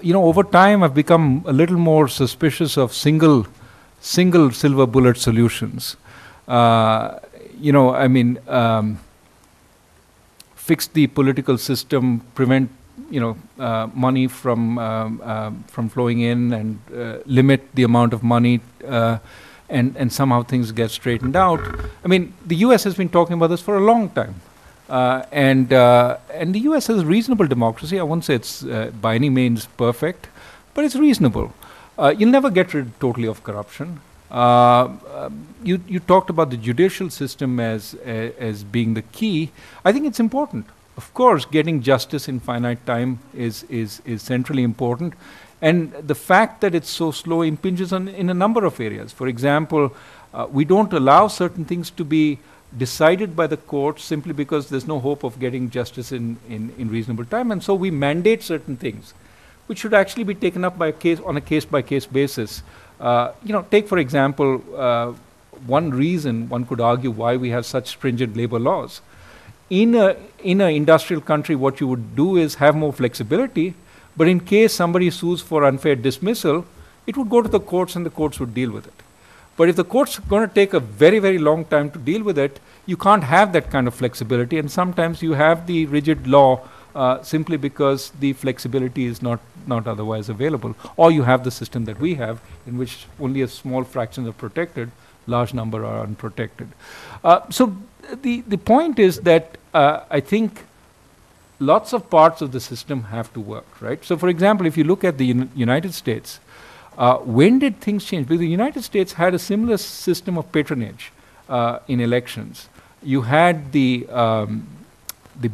over time I've become a little more suspicious of single silver bullet solutions. Fix the political system, prevent money from flowing in, and limit the amount of money, and somehow things get straightened out. I mean, the U.S. has been talking about this for a long time, and the U.S. has reasonable democracy. I won't say it's by any means perfect, but it's reasonable. You'll never get rid totally of corruption. You talked about the judicial system as being the key. I think it's important. Of course, getting justice in finite time is centrally important, and the fact that it's so slow impinges on in a number of areas. For example, we don't allow certain things to be decided by the courts simply because there's no hope of getting justice in reasonable time, and so we mandate certain things, which should actually be taken up on a case-by-case basis. Take for example, one reason one could argue why we have such stringent labor laws. In an industrial country, what you would do is have more flexibility, but in case somebody sues for unfair dismissal, it would go to the courts and the courts would deal with it. But if the court's going to take a very, very long time to deal with it, you can't have that kind of flexibility, and sometimes you have the rigid law simply because the flexibility is not otherwise available. Or you have the system that we have, in which only a small fraction are protected, large number are unprotected. So the point is that I think lots of parts of the system have to work, right? So for example, if you look at the United States, when did things change? Because the United States had a similar system of patronage in elections. You had the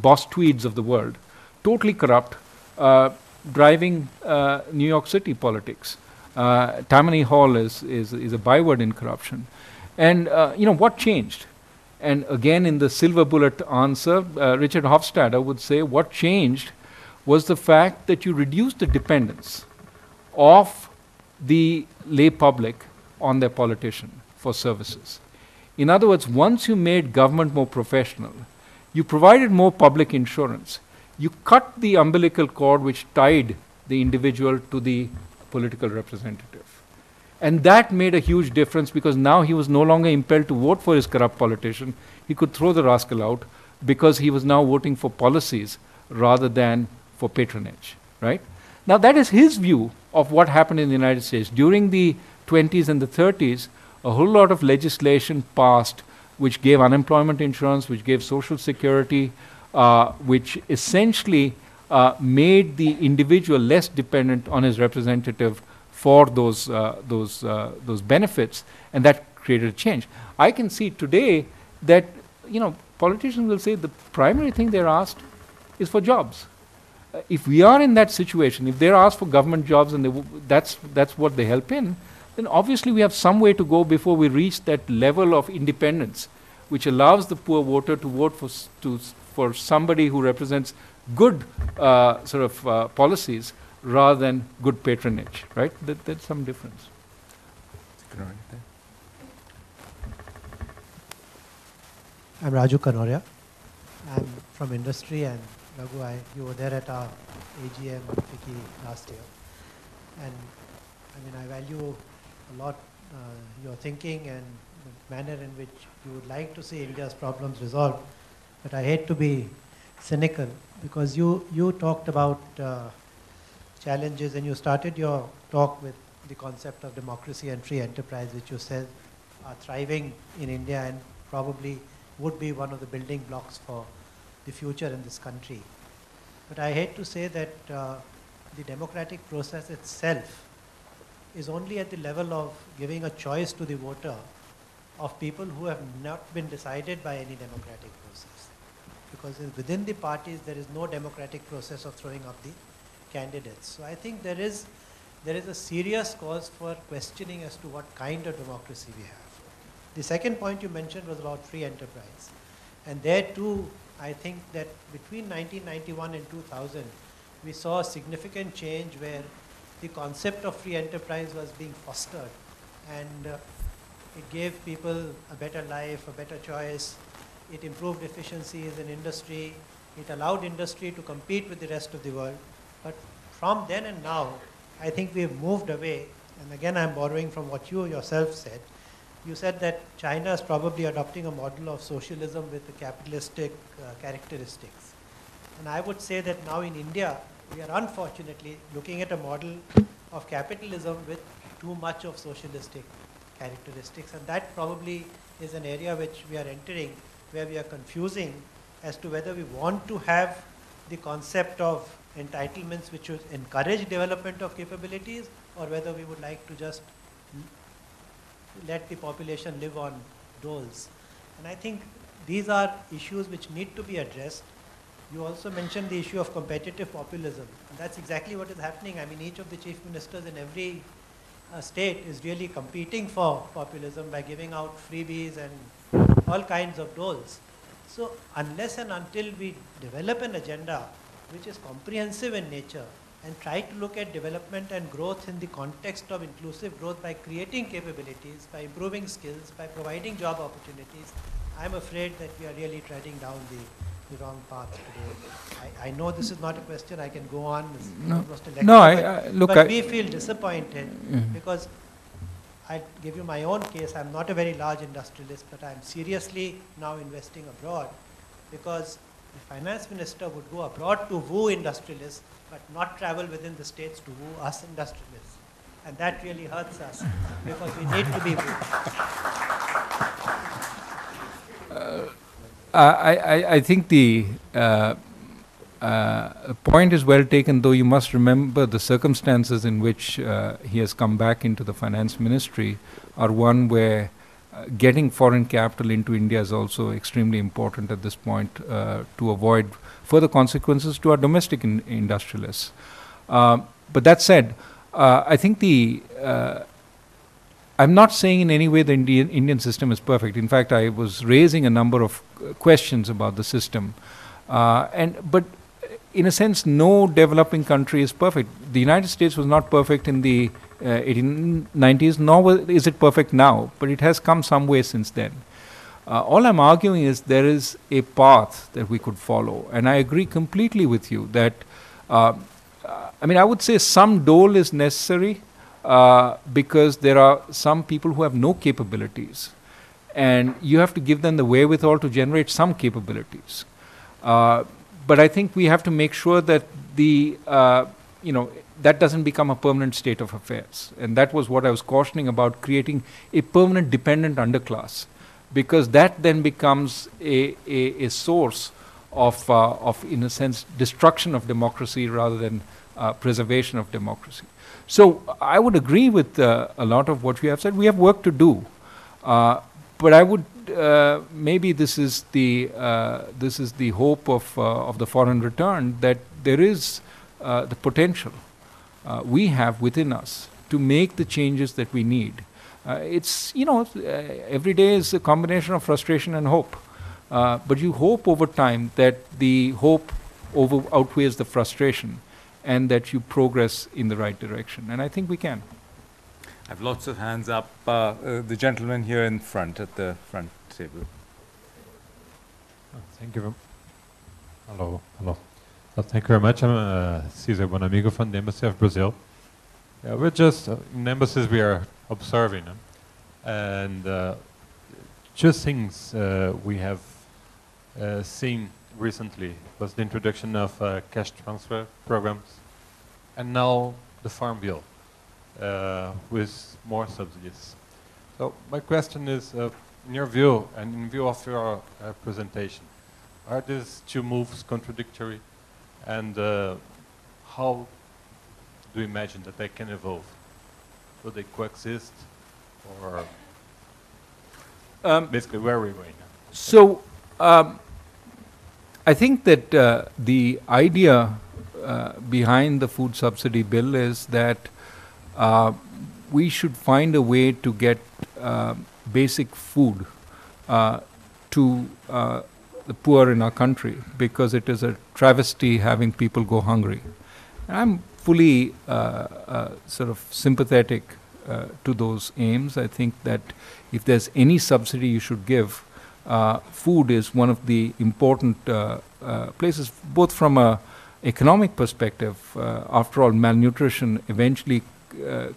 Boss Tweeds of the world, totally corrupt, driving New York City politics. Tammany Hall is a byword in corruption. And what changed? And again, in the silver bullet answer, Richard Hofstadter would say what changed was the fact that you reduced the dependence of the lay public on their politician for services. In other words, once you made government more professional, you provided more public insurance. You cut the umbilical cord which tied the individual to the political representative. And that made a huge difference, because now he was no longer impelled to vote for his corrupt politician. He could throw the rascal out because he was now voting for policies rather than for patronage, right? Now that is his view of what happened in the United States. During the 20s and the 30s, a whole lot of legislation passed which gave unemployment insurance, which gave social security, which essentially made the individual less dependent on his representative for those benefits, and that created a change. I can see today that politicians will say the primary thing they're asked is for jobs. If we are in that situation, if they're asked for government jobs and that's what they help in, then obviously we have some way to go before we reach that level of independence, which allows the poor voter to vote for somebody who represents good policies rather than good patronage, right? That's some difference. I'm Raju Kanoria. I'm from industry, and Raghu, you were there at our AGM Fiki last year. And I value a lot your thinking and the manner in which you would like to see India's problems resolved. But I hate to be cynical, because you talked about challenges, and you started your talk with the concept of democracy and free enterprise, which you said are thriving in India and probably would be one of the building blocks for the future in this country. But I hate to say that the democratic process itself is only at the level of giving a choice to the voter of people who have not been decided by any democratic process. Because within the parties, there is no democratic process of throwing up the candidates. So I think there is a serious cause for questioning as to what kind of democracy we have. The second point you mentioned was about free enterprise. And there too, I think that between 1991 and 2000, we saw a significant change where the concept of free enterprise was being fostered. And it gave people a better life, a better choice. It improved efficiencies in industry. It allowed industry to compete with the rest of the world. But from then and now, I think we've moved away. And again, I'm borrowing from what you yourself said. You said that China is probably adopting a model of socialism with the capitalistic characteristics. And I would say that now in India, we are unfortunately looking at a model of capitalism with too much of socialistic characteristics. And that probably is an area which we are entering, where we are confusing as to whether we want to have the concept of entitlements which would encourage development of capabilities, or whether we would like to just let the population live on doles. And I think these are issues which need to be addressed. You also mentioned the issue of competitive populism. And that's exactly what is happening. I mean, each of the chief ministers in every state is really competing for populism by giving out freebies and all kinds of doles. So unless and until we develop an agenda which is comprehensive in nature and try to look at development and growth in the context of inclusive growth by creating capabilities, by improving skills, by providing job opportunities, I'm afraid that we are really treading down the wrong path today. I know this is not a question I can go on. It's almost a lecture, no, but we feel disappointed because I'll give you my own case. I'm not a very large industrialist, but I'm seriously now investing abroad because the finance minister would go abroad to woo industrialists, but not travel within the states to woo us industrialists. And that really hurts us because we need to be wooed. I think the point is well taken, though you must remember the circumstances in which he has come back into the finance ministry are one where getting foreign capital into India is also extremely important at this point to avoid further consequences to our domestic industrialists. But that said, I think I'm not saying in any way the Indian system is perfect. In fact, I was raising a number of questions about the system. But in a sense, no developing country is perfect. The United States was not perfect in the 1890s, nor is it perfect now, but it has come some way since then. All I'm arguing is there is a path that we could follow, and I agree completely with you that, I would say some dole is necessary because there are some people who have no capabilities, and you have to give them the wherewithal to generate some capabilities. But I think we have to make sure that that doesn't become a permanent state of affairs. And that was what I was cautioning about, creating a permanent dependent underclass, because that then becomes a source of, in a sense, destruction of democracy rather than preservation of democracy. So I would agree with a lot of what you have said. We have work to do. But I would, maybe this is the hope of the foreign return, that there is the potential we have within us to make the changes that we need. Every day is a combination of frustration and hope. But you hope over time that the hope outweighs the frustration and that you progress in the right direction. And I think we can. I have lots of hands up. The gentleman here in front, at the front table. Thank you. Hello. Thank you very much. I'm Cesar Bonamigo from the Embassy of Brazil. Yeah, we're just, in embassies we are observing. And two things we have seen recently was the introduction of cash transfer programs and now the Farm Bill with more subsidies. So my question is, in your view and in view of your presentation, are these two moves contradictory, and how do you imagine that they can evolve? Will they coexist, or basically where are we going now? So I think that the idea behind the food subsidy bill is that we should find a way to get basic food to the poor in our country, because it is a travesty having people go hungry. And I'm fully sort of sympathetic to those aims. I think that if there's any subsidy you should give, food is one of the important places, both from a economic perspective. After all, malnutrition eventually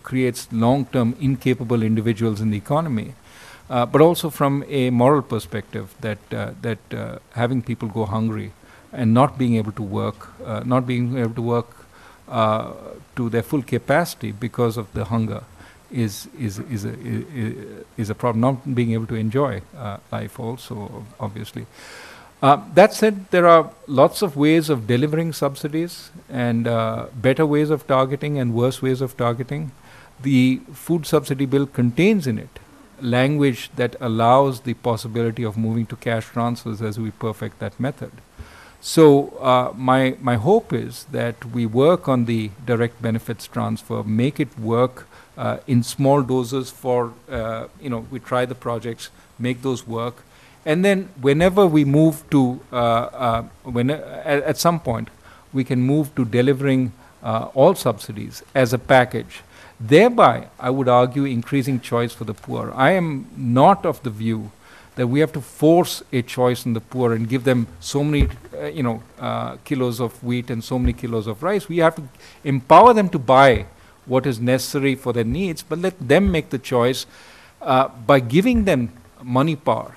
creates long-term incapable individuals in the economy, but also from a moral perspective, that having people go hungry and not being able to work, to their full capacity because of the hunger, is a problem. Not being able to enjoy life also, obviously. That said, there are lots of ways of delivering subsidies, and better ways of targeting and worse ways of targeting. The food subsidy bill contains in it language that allows the possibility of moving to cash transfers as we perfect that method. So my hope is that we work on the direct benefits transfer, make it work in small doses for, we try the projects, make those work. And then whenever we move to, at some point, we can move to delivering all subsidies as a package. Thereby, I would argue, increasing choice for the poor. I am not of the view that we have to force a choice in the poor and give them so many, kilos of wheat and so many kilos of rice. We have to empower them to buy what is necessary for their needs, but let them make the choice by giving them money power.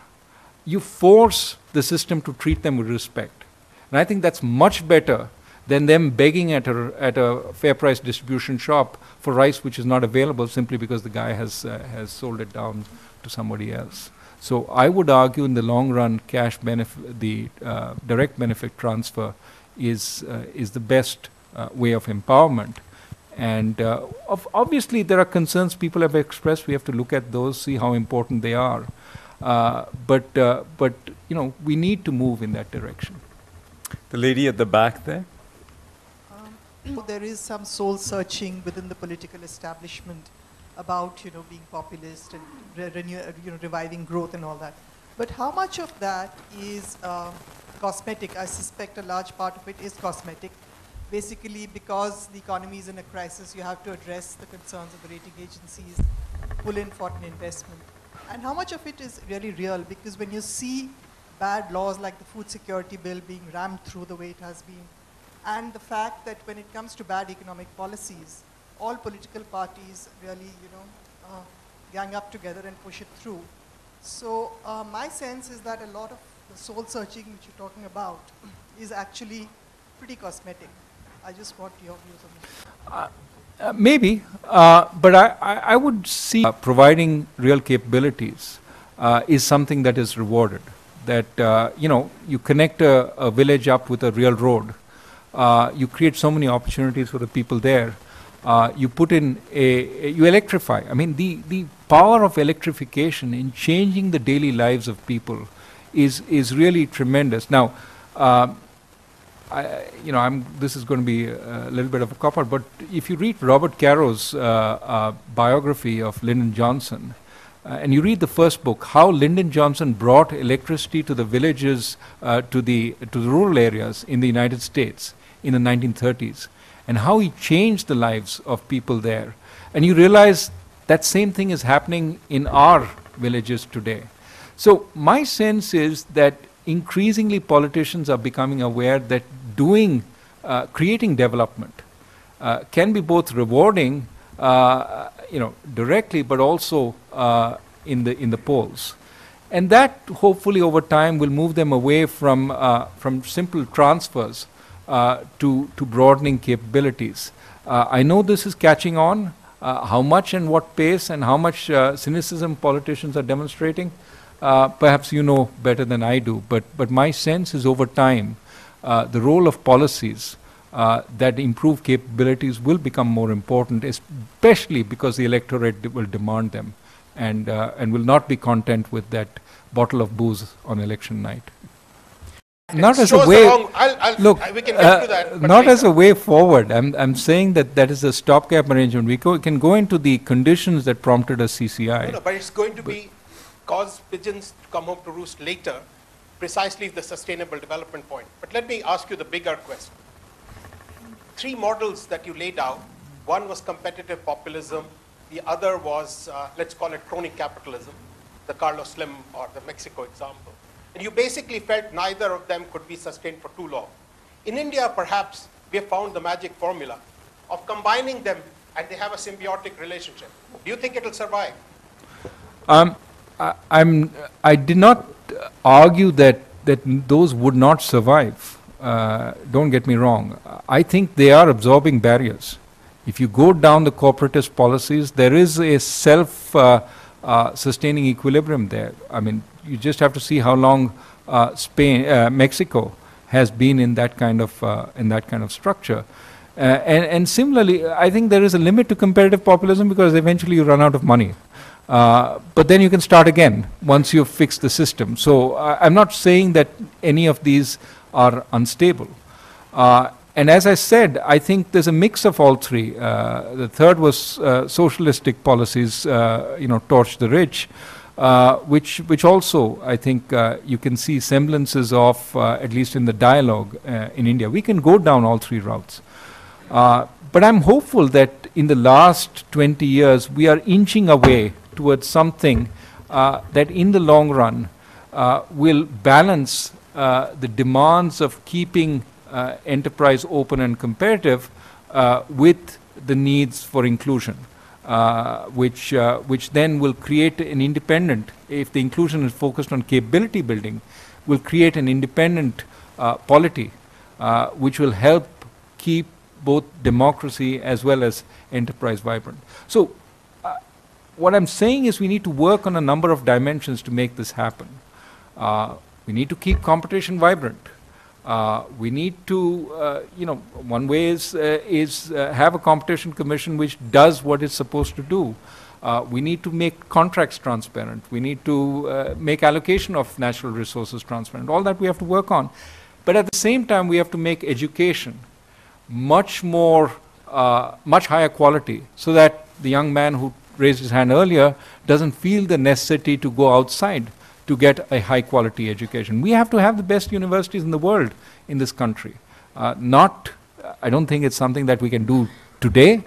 You force the system to treat them with respect. And I think that's much better than them begging at a fair price distribution shop for rice which is not available simply because the guy has sold it down to somebody else. So I would argue in the long run, cash benefit, the direct benefit transfer is the best way of empowerment. And obviously there are concerns people have expressed. We have to look at those, see how important they are. But we need to move in that direction. The lady at the back there. There is some soul searching within the political establishment about being populist and reviving growth and all that. But how much of that is cosmetic? I suspect a large part of it is cosmetic. Basically, because the economy is in a crisis, you have to address the concerns of the rating agencies, pull in foreign investment. And how much of it is really real? Because when you see bad laws like the food security bill being rammed through the way it has been, and the fact that when it comes to bad economic policies, all political parties really, gang up together and push it through. So my sense is that a lot of the soul searching which you're talking about is actually pretty cosmetic. I just want your views on this. Maybe, but I would see providing real capabilities is something that is rewarded. That, you connect a village up with a real road. You create so many opportunities for the people there. You put in you electrify. I mean, the power of electrification in changing the daily lives of people is really tremendous. Now, this is going to be a little bit of a cop-out, but if you read Robert Caro's biography of Lyndon Johnson, and you read the first book, how Lyndon Johnson brought electricity to the villages, to the rural areas in the United States in the 1930s, and how he changed the lives of people there. And you realize that same thing is happening in our villages today. So my sense is that increasingly politicians are becoming aware that creating development can be both rewarding, directly, but also in the polls. And that hopefully over time will move them away from simple transfers to broadening capabilities. I know this is catching on. How much and what pace and how much cynicism politicians are demonstrating, perhaps you know better than I do, but my sense is over time, the role of policies that improve capabilities will become more important, especially because the electorate will demand them and will not be content with that bottle of booze on election night. Not as a way. Look, we can get to that. Not as a way forward. I'm saying that is a stopgap arrangement. We can go into the conditions that prompted a CCI. No, but it's going to be cause pigeons to come home to roost later, precisely the sustainable development point. But let me ask you the bigger question. 3 models that you laid out. One was competitive populism. The other was, let's call it crony capitalism, the Carlos Slim or the Mexico example. And you basically felt neither of them could be sustained for too long. In India, perhaps, we have found the magic formula of combining them and they have a symbiotic relationship. Do you think it will survive? I did not argue that those would not survive. Don't get me wrong. I think they are absorbing barriers. If you go down the corporatist policies, there is a self-sustaining equilibrium there. I mean, you just have to see how long Mexico has been in that kind of structure. And similarly, I think there is a limit to competitive populism because eventually you run out of money. But then you can start again once you've fixed the system. So I'm not saying that any of these are unstable. And as I said, I think there's a mix of all 3. The third was socialistic policies, torch the rich, which also I think you can see semblances of, at least in the dialogue in India. We can go down all 3 routes. But I'm hopeful that in the last 20 years, we are inching away towards something that in the long run will balance the demands of keeping enterprise open and competitive with the needs for inclusion, which then will create an independent, if the inclusion is focused on capability building, will create an independent polity which will help keep both democracy as well as enterprise vibrant. So what I'm saying is we need to work on a number of dimensions to make this happen. We need to keep competition vibrant. We need to, one way is have a competition commission which does what it's supposed to do. We need to make contracts transparent. We need to make allocation of natural resources transparent. All that we have to work on. But at the same time, we have to make education much higher quality so that the young man who raised his hand earlier doesn't feel the necessity to go outside to get a high quality education. We have to have the best universities in the world in this country. I don't think it's something that we can do today,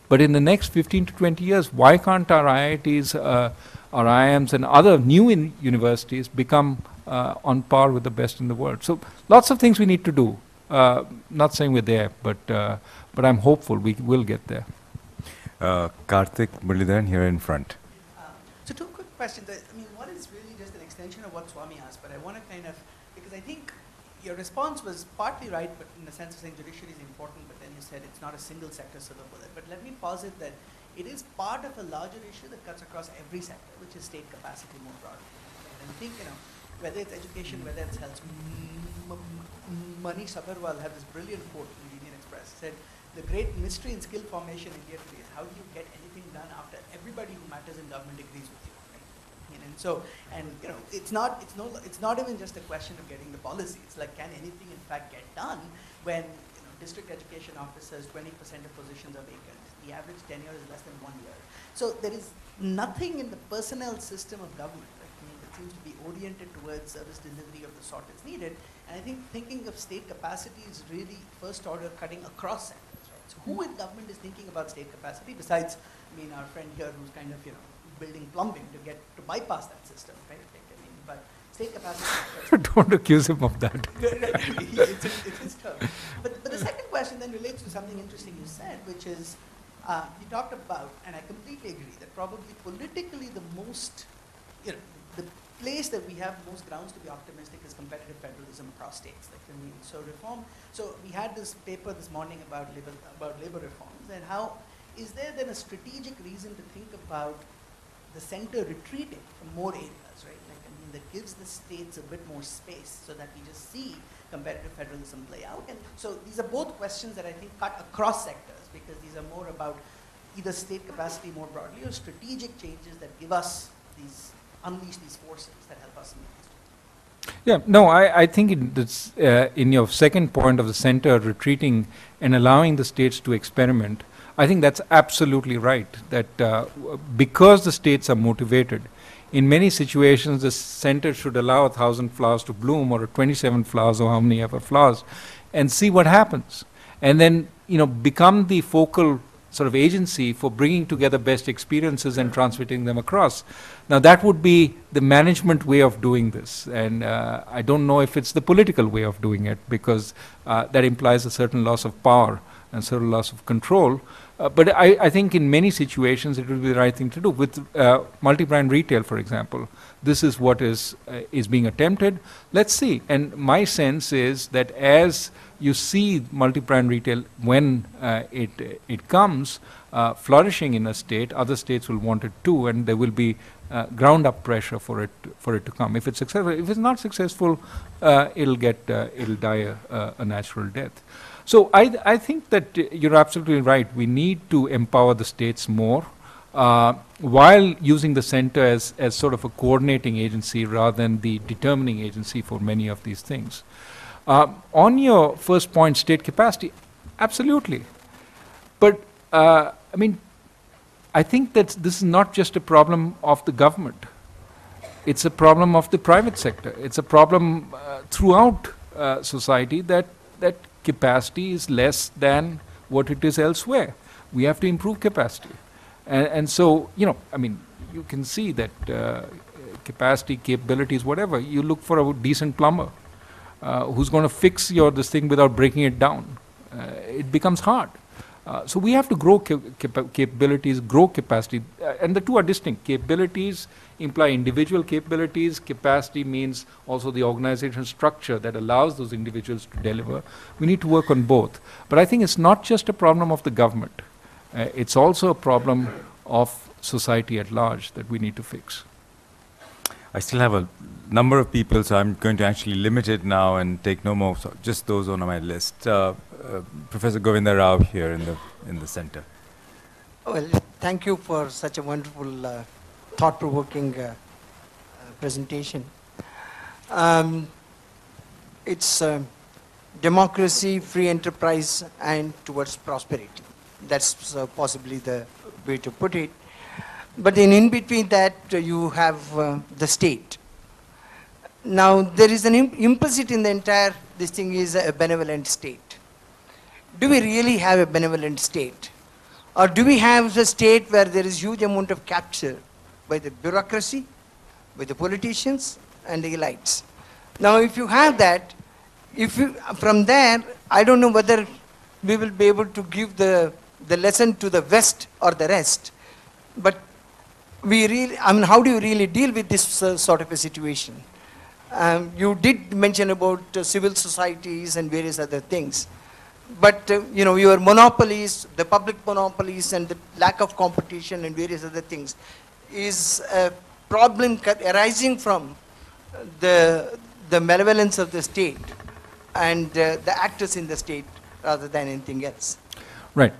but in the next 15 to 20 years, why can't our IITs, our IIMs and other new universities become on par with the best in the world? So lots of things we need to do. Not saying we're there, but I'm hopeful we will get there. Karthik Muralidharan here in front. So 2 quick questions. I mean, one is really just an extension of what Swami asked, but I want to because I think your response was partly right, but in the sense of saying judiciary is important, but then you said it's not a single sector silver bullet. But let me posit that it is part of a larger issue that cuts across every sector, which is state capacity more broadly. And I think, whether it's education, whether it's health, Manish Sabharwal had this brilliant quote in the Indian Express. He said, the great mystery in skill formation in India today is how do you get anything done after everybody who matters in government agrees with you, right? And so, it's not even just a question of getting the policy. It's like, can anything in fact get done when district education officers, 20% of positions are vacant. The average tenure is less than 1 year. So there is nothing in the personnel system of government that seems to be oriented towards service delivery of the sort that's needed. And I think thinking of state capacity is really first order cutting across sectors. Right? So who in government is thinking about state capacity besides, our friend here who's kind of, building plumbing to bypass that system, right? But state capacity. Don't accuse him of that. It's his term. But the second question then relates to something interesting you said, which is you talked about, and I completely agree, that probably politically the most, the place that we have most grounds to be optimistic is competitive federalism across states. So reform. So we had this paper this morning about labor reforms and how is there then a strategic reason to think about the center retreating from more areas, right? Like, I mean, that gives the states a bit more space so that we just see competitive federalism play out. And so these are both questions that I think cut across sectors, because these are more about either state capacity more broadly or strategic changes that give us these, unleash these forces that help us meet these. Yeah, no, I think in your second point of the center retreating and allowing the states to experiment, I think that's absolutely right, that because the states are motivated, in many situations the center should allow 1,000 flowers to bloom, or 27 flowers, or how many ever flowers, and see what happens. And then, become the focal sort of agency for bringing together best experiences and transmitting them across. Now that would be the management way of doing this, and I don't know if it's the political way of doing it, because that implies a certain loss of power and certain loss of control. But I think in many situations it would be the right thing to do. With multi-brand retail, for example, this is what is being attempted. Let's see. And my sense is that as you see multi-brand retail, when it comes flourishing in a state, other states will want it too, and there will be ground-up pressure for it to come. If it's successful, if it's not successful, it'll die a natural death. So I think that you're absolutely right. We need to empower the states more, while using the center as sort of a coordinating agency rather than the determining agency for many of these things. On your first point, state capacity, absolutely. But I mean, I think that this is not just a problem of the government. It's a problem of the private sector. It's a problem throughout society that capacity is less than what it is elsewhere. We have to improve capacity. And so, I mean, you can see that capacity, capabilities, whatever, you look for a decent plumber who's going to fix this thing without breaking it down. It becomes hard. So we have to grow capabilities, grow capacity, and the two are distinct. Capabilities imply individual capabilities. Capacity means also the organizational structure that allows those individuals to deliver. We need to work on both. But I think it's not just a problem of the government. It's also a problem of society at large that we need to fix. I still have a number of people, so I'm going to actually limit it now and take no more, so just those on my list. Professor Govinda Rao here in the center. Well, thank you for such a wonderful, thought-provoking presentation. It's democracy, free enterprise, and towards prosperity. That's possibly the way to put it. But in between that, you have the state. Now, there is an implicit in the entire, this thing is a benevolent state. Do we really have a benevolent state? Or do we have a state where there is huge amount of capture by the bureaucracy, by the politicians, and the elites? Now, if you have that, from there, I don't know whether we will be able to give the lesson to the West or the rest. But how do you really deal with this sort of a situation? You did mention about civil societies and various other things. But, your monopolies, the public monopolies and the lack of competition and various other things is a problem arising from the malevolence of the state and the actors in the state rather than anything else. Right.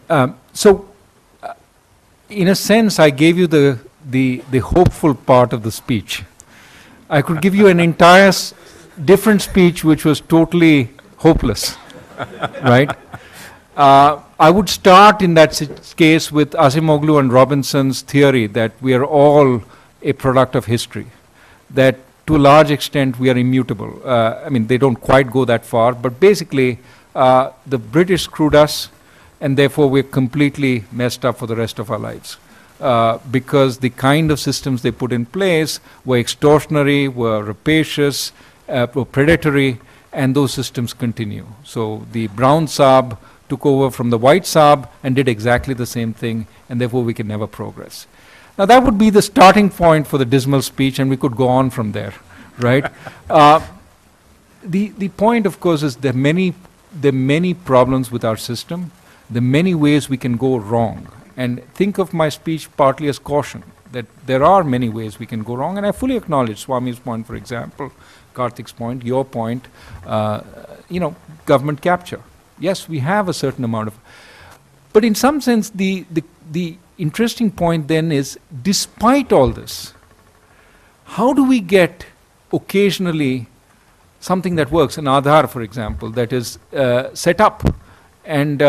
In a sense, I gave you the hopeful part of the speech. I could give you an entire different speech which was totally hopeless, right? I would start in that case with Acemoglu and Robinson's theory that we are all a product of history, that to a large extent we are immutable. I mean, they don't quite go that far, but basically the British screwed us, and therefore we're completely messed up for the rest of our lives. Because the kind of systems they put in place were extortionary, were rapacious, were predatory, and those systems continue. So the brown Saab took over from the white Saab and did exactly the same thing, and therefore we can never progress. Now that would be the starting point for the dismal speech, and we could go on from there, right? The point, of course, is there are many problems with our system. There are many ways we can go wrong. And think of my speech partly as caution, that there are many ways we can go wrong, and I fully acknowledge Swami's point, for example, Karthik's point, your point, government capture. Yes, we have a certain amount of... But in some sense, the interesting point then is, despite all this, how do we get occasionally something that works, an Aadhaar, for example, that is set up and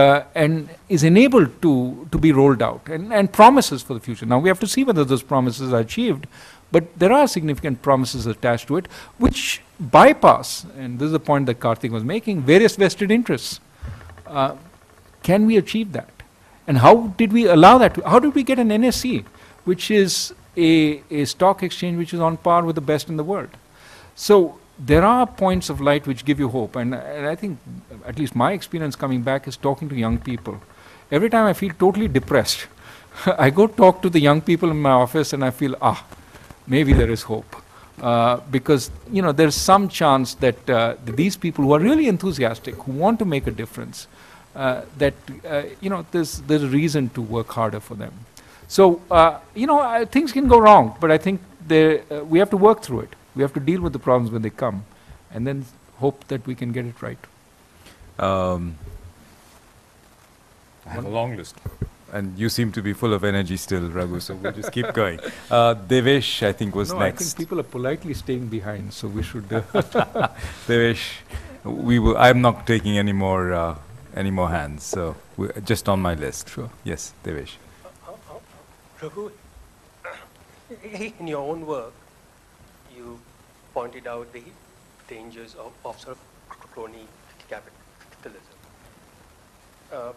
is enabled to be rolled out, and promises for the future. Now, we have to see whether those promises are achieved, but there are significant promises attached to it, which bypass, and this is the point that Karthik was making, various vested interests. Can we achieve that? And how did we allow that? How did we get an NSE, which is a stock exchange which is on par with the best in the world? So there are points of light which give you hope, and I think at least my experience coming back is talking to young people. Every time I feel totally depressed, I go talk to the young people in my office and I feel, maybe there is hope. Because there's some chance that these people who are really enthusiastic, who want to make a difference, there's a reason to work harder for them. So, things can go wrong, but I think we have to work through it. We have to deal with the problems when they come, and then hope that we can get it right. I have a long list. And you seem to be full of energy still, Raghu, so we'll just keep going. Devesh, I think, was next. I think people are politely staying behind, so we should... Devesh, I'm not taking any more hands, so just on my list. Sure. Yes, Devesh. Raghu, in your own work, you pointed out the dangers of sort of crony capitalism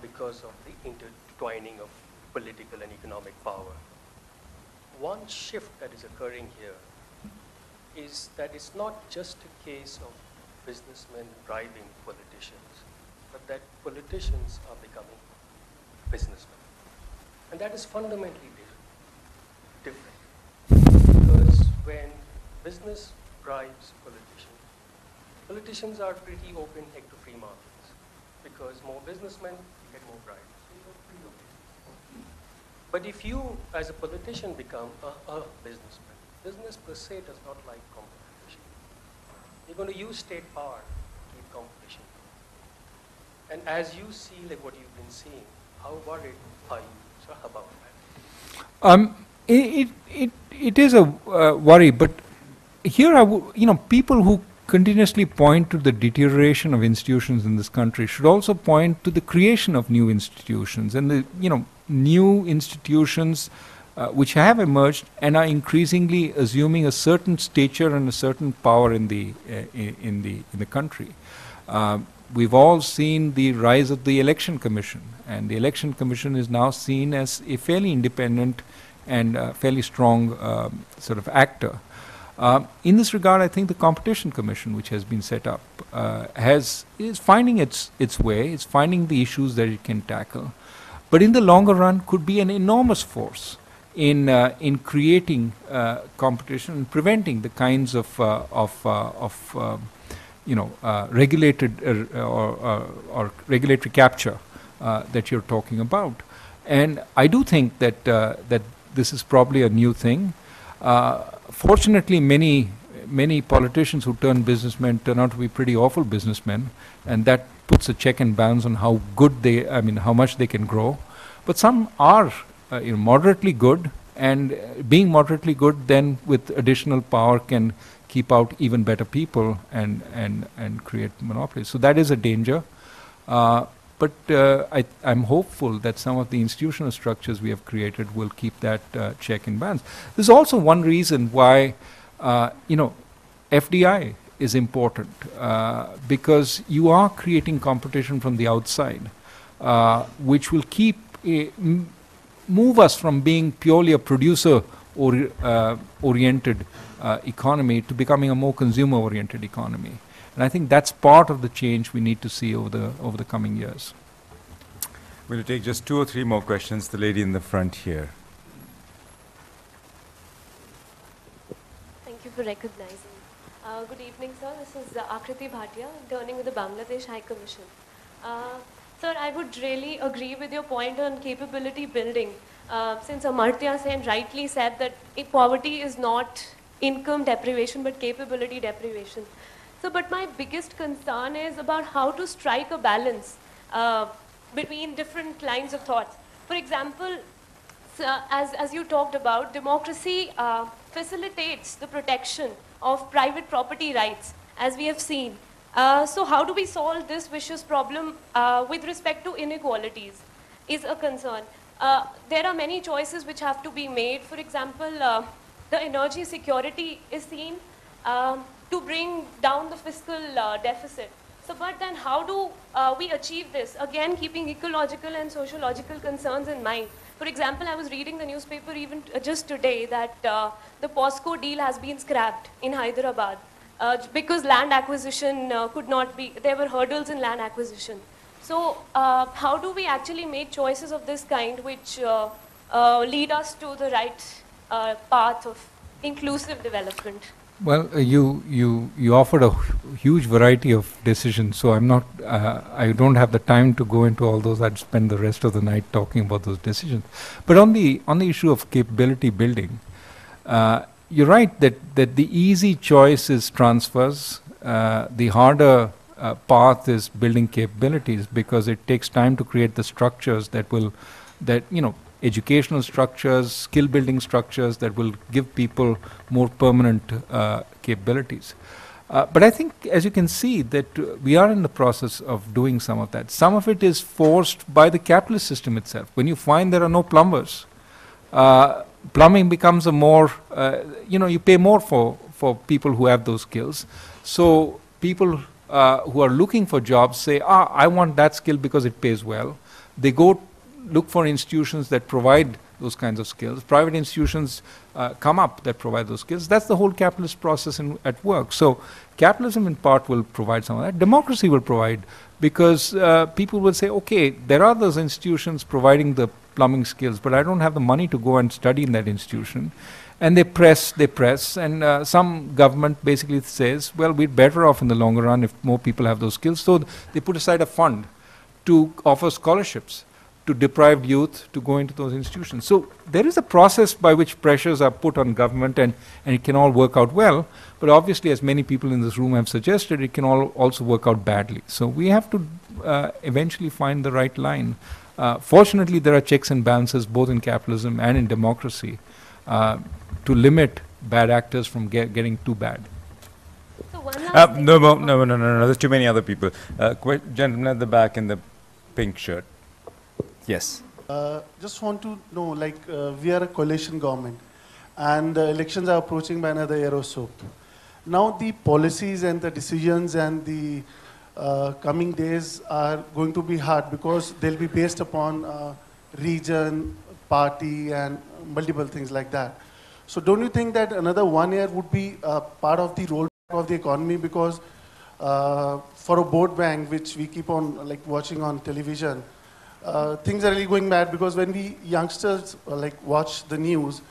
because of the intertwining of political and economic power. One shift that is occurring here is that it's not just a case of businessmen bribing politicians, but that politicians are becoming businessmen. And that is fundamentally different. Because when business bribes politicians are pretty open-heck to free markets. Because more businessmen get more bribes. So you're pretty okay. But if you, as a politician, become a businessman, business per se does not like competition. You're going to use state power to keep competition. And as you see, like what you've been seeing, how worried are you about that? It is a worry, but here people who continuously point to the deterioration of institutions in this country should also point to the creation of new institutions, and the new institutions which have emerged and are increasingly assuming a certain stature and a certain power in the country. We've all seen the rise of the Election Commission, and the Election Commission is now seen as a fairly independent and fairly strong sort of actor. In this regard, I think the Competition Commission, which has been set up, is finding its way. It's finding the issues that it can tackle, but in the longer run, could be an enormous force in creating competition and preventing the kinds of regulated or regulatory capture that you're talking about. And I do think that that this is probably a new thing. Fortunately, many politicians who turn businessmen turn out to be pretty awful businessmen, and that puts a check and balance on how good how much they can grow. But some are moderately good, and being moderately good then with additional power can keep out even better people and create monopolies. So that is a danger. But I'm hopeful that some of the institutional structures we have created will keep that check and balance. There's also one reason why FDI is important, because you are creating competition from the outside, which will keep move us from being purely a producer oriented economy to becoming a more consumer oriented economy. And I think that's part of the change we need to see over the coming years. We'll take just 2 or 3 more questions. The lady in the front here. Thank you for recognizing. Good evening, sir. This is Akriti Bhatia, interning with the Bangladesh High Commission. Sir, I would really agree with your point on capability building. Since Amartya Sen rightly said that poverty is not income deprivation but capability deprivation. So, but my biggest concern is about how to strike a balance between different lines of thoughts. For example, so, as you talked about, democracy facilitates the protection of private property rights, as we have seen. So how do we solve this vicious problem with respect to inequalities is a concern. There are many choices which have to be made. For example, the energy security is seen to bring down the fiscal deficit. So, but then how do we achieve this? Again, keeping ecological and sociological concerns in mind. For example, I was reading the newspaper even just today that the POSCO deal has been scrapped in Hyderabad because land acquisition could not be, there were hurdles in land acquisition. So how do we actually make choices of this kind which lead us to the right path of inclusive development? Well, you offered a huge variety of decisions, so I don't have the time to go into all those. I'd spend the rest of the night talking about those decisions. But on the issue of capability building, you're right that the easy choice is transfers. The harder path is building capabilities because it takes time to create the structures educational structures, skill building structures that will give people more permanent capabilities. But I think, as you can see, that we are in the process of doing some of that. Some of it is forced by the capitalist system itself. When you find there are no plumbers, plumbing becomes a more, you pay more for people who have those skills. So people who are looking for jobs say, I want that skill because it pays well. They go look for institutions that provide those kinds of skills. Private institutions come up that provide those skills. That's the whole capitalist process at work. So capitalism in part will provide some of that. Democracy will provide because people will say, okay, there are those institutions providing the plumbing skills, but I don't have the money to go and study in that institution. And they press, and some government basically says, well, we're better off in the longer run if more people have those skills. So they put aside a fund to offer scholarships to deprived youth to go into those institutions. So there is a process by which pressures are put on government, and it can all work out well, but obviously, as many people in this room have suggested, it can also work out badly. So we have to eventually find the right line. Fortunately, there are checks and balances both in capitalism and in democracy to limit bad actors from getting too bad. So one last thing. No, there's too many other people. Gentleman at the back in the pink shirt. Yes. Just want to know, we are a coalition government, and the elections are approaching by another year or so. Now the policies and the decisions and the coming days are going to be hard because they'll be based upon region, party, and multiple things like that. So don't you think that another 1 year would be part of the rollback of the economy? Because for a vote bank, which we keep on watching on television, things are really going bad because when we youngsters watch the news,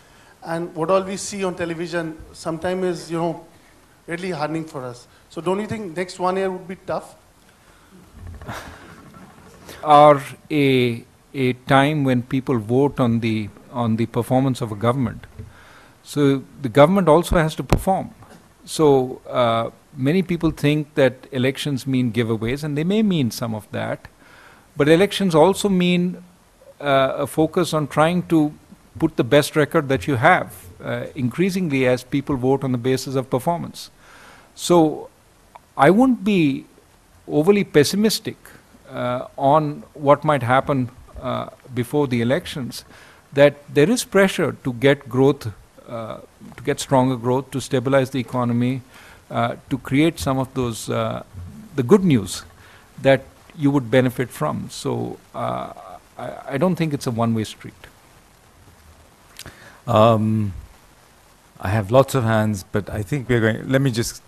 and what all we see on television sometimes is really hardening for us. So don't you think next 1 year would be tough? Are a time when people vote on the performance of a government. So the government also has to perform. So many people think that elections mean giveaways, and they may mean some of that. But elections also mean a focus on trying to put the best record that you have, increasingly as people vote on the basis of performance. So I wouldn't be overly pessimistic on what might happen before the elections, that there is pressure to get growth, to get stronger growth, to stabilize the economy, to create some of those, the good news that you would benefit from. So I don't think it's a one-way street. I have lots of hands, but I think we're going, let me just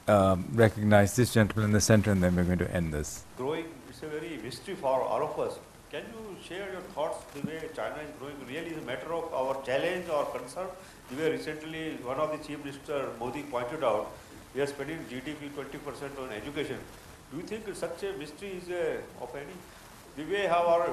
recognize this gentleman in the center, and then we're going to end this. Growing, it's a very mystery for all of us. Can you share your thoughts the way China is growing really is a matter of our challenge or concern? The way recently one of the Chief Minister Modi pointed out, we are spending GDP 20% on education. Do you think such a mystery is of any? The way our,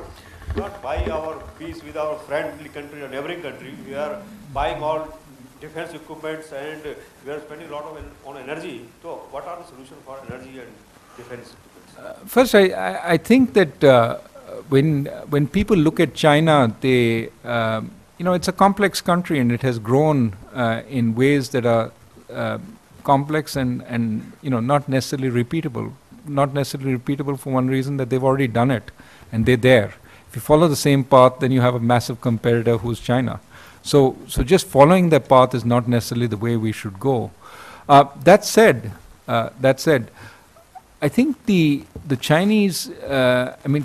not buy our peace with our friendly country or neighboring country, we are buying all defense equipments and we are spending a lot of on energy. So what are the solutions for energy and defense equipments? First, I think that when people look at China, they, it's a complex country and it has grown in ways that are complex and not necessarily repeatable. Not necessarily repeatable for one reason, that they've already done it and they're there. If you follow the same path, then you have a massive competitor who's China. So just following that path is not necessarily the way we should go. That said, I think the Chinese,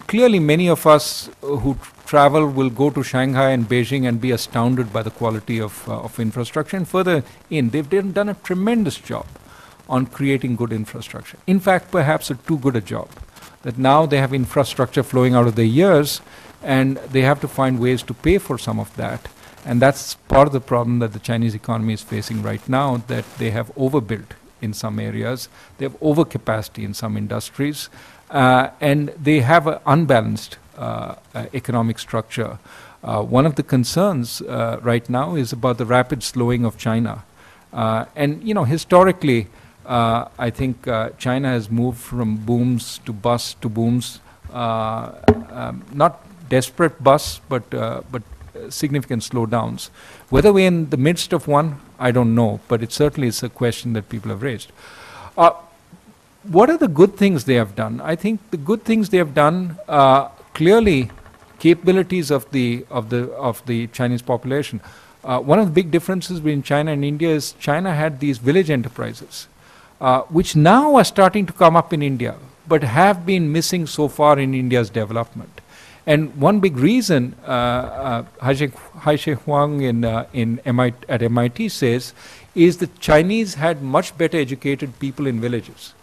clearly many of us who travel will go to Shanghai and Beijing and be astounded by the quality of infrastructure. And further in, they've done a tremendous job on creating good infrastructure. In fact, perhaps too good a job. That now they have infrastructure flowing out of their ears and they have to find ways to pay for some of that. And that's part of the problem that the Chinese economy is facing right now, that they have overbuilt in some areas, they have overcapacity in some industries, and they have an unbalanced economic structure. One of the concerns right now is about the rapid slowing of China. And historically, I think China has moved from booms to busts to booms, not desperate busts, but significant slowdowns. Whether we're in the midst of one, I don't know, but it certainly is a question that people have raised. What are the good things they have done? I think the good things they have done, clearly capabilities of the Chinese population. One of the big differences between China and India is China had these village enterprises, which now are starting to come up in India, but have been missing so far in India's development. And one big reason, Hai-Shek Huang at MIT says, is that Chinese had much better educated people in villages,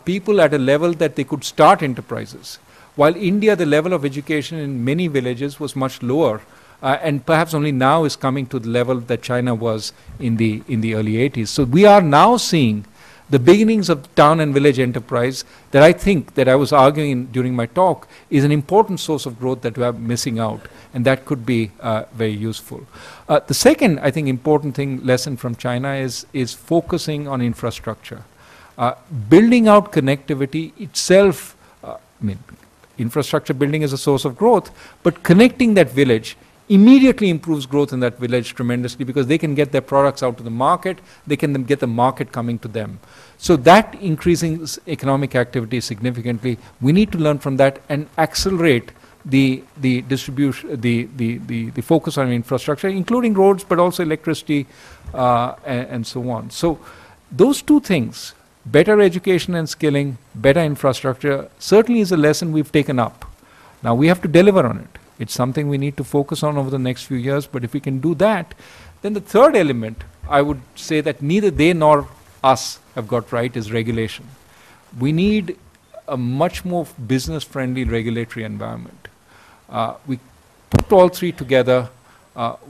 people at a level that they could start enterprises. While India, the level of education in many villages was much lower, and perhaps only now is coming to the level that China was in the early 80s. So we are now seeing the beginnings of town and village enterprise that I think, that I was arguing during my talk, is an important source of growth that we are missing out, and that could be very useful. The second, I think, important lesson from China is focusing on infrastructure. Building out connectivity itself, infrastructure building is a source of growth, but connecting that village immediately improves growth in that village tremendously, because they can get their products out to the market, they can then get the market coming to them. So that increasing economic activity significantly. We need to learn from that and accelerate the distribution, the focus on infrastructure, including roads, but also electricity and so on. So those two things, better education and skilling, better infrastructure, certainly is a lesson we've taken up. Now we have to deliver on it. It's something we need to focus on over the next few years, but if we can do that, then the third element, I would say that neither they nor us have got right, is regulation. We need a much more business-friendly regulatory environment. We put all three together,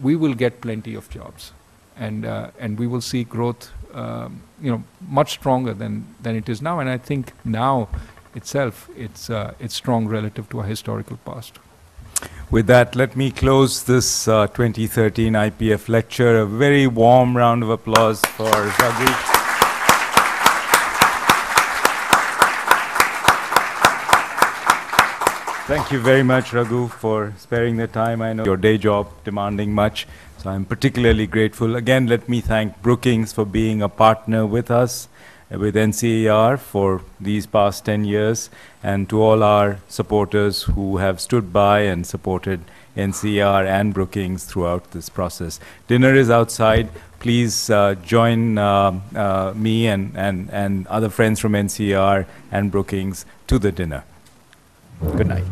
we will get plenty of jobs, and we will see growth, much stronger than it is now. And I think now itself, it's strong relative to our historical past. With that, let me close this 2013 IPF lecture. A very warm round of applause for Raghu. Thank you very much, Raghu, for sparing the time. I know your day job demanding much, so I'm particularly grateful. Again, let me thank Brookings for being a partner with us, with NCAR for these past 10 years, and to all our supporters who have stood by and supported NCAR and Brookings throughout this process. Dinner is outside. Please join me and other friends from NCAR and Brookings to the dinner. Good night.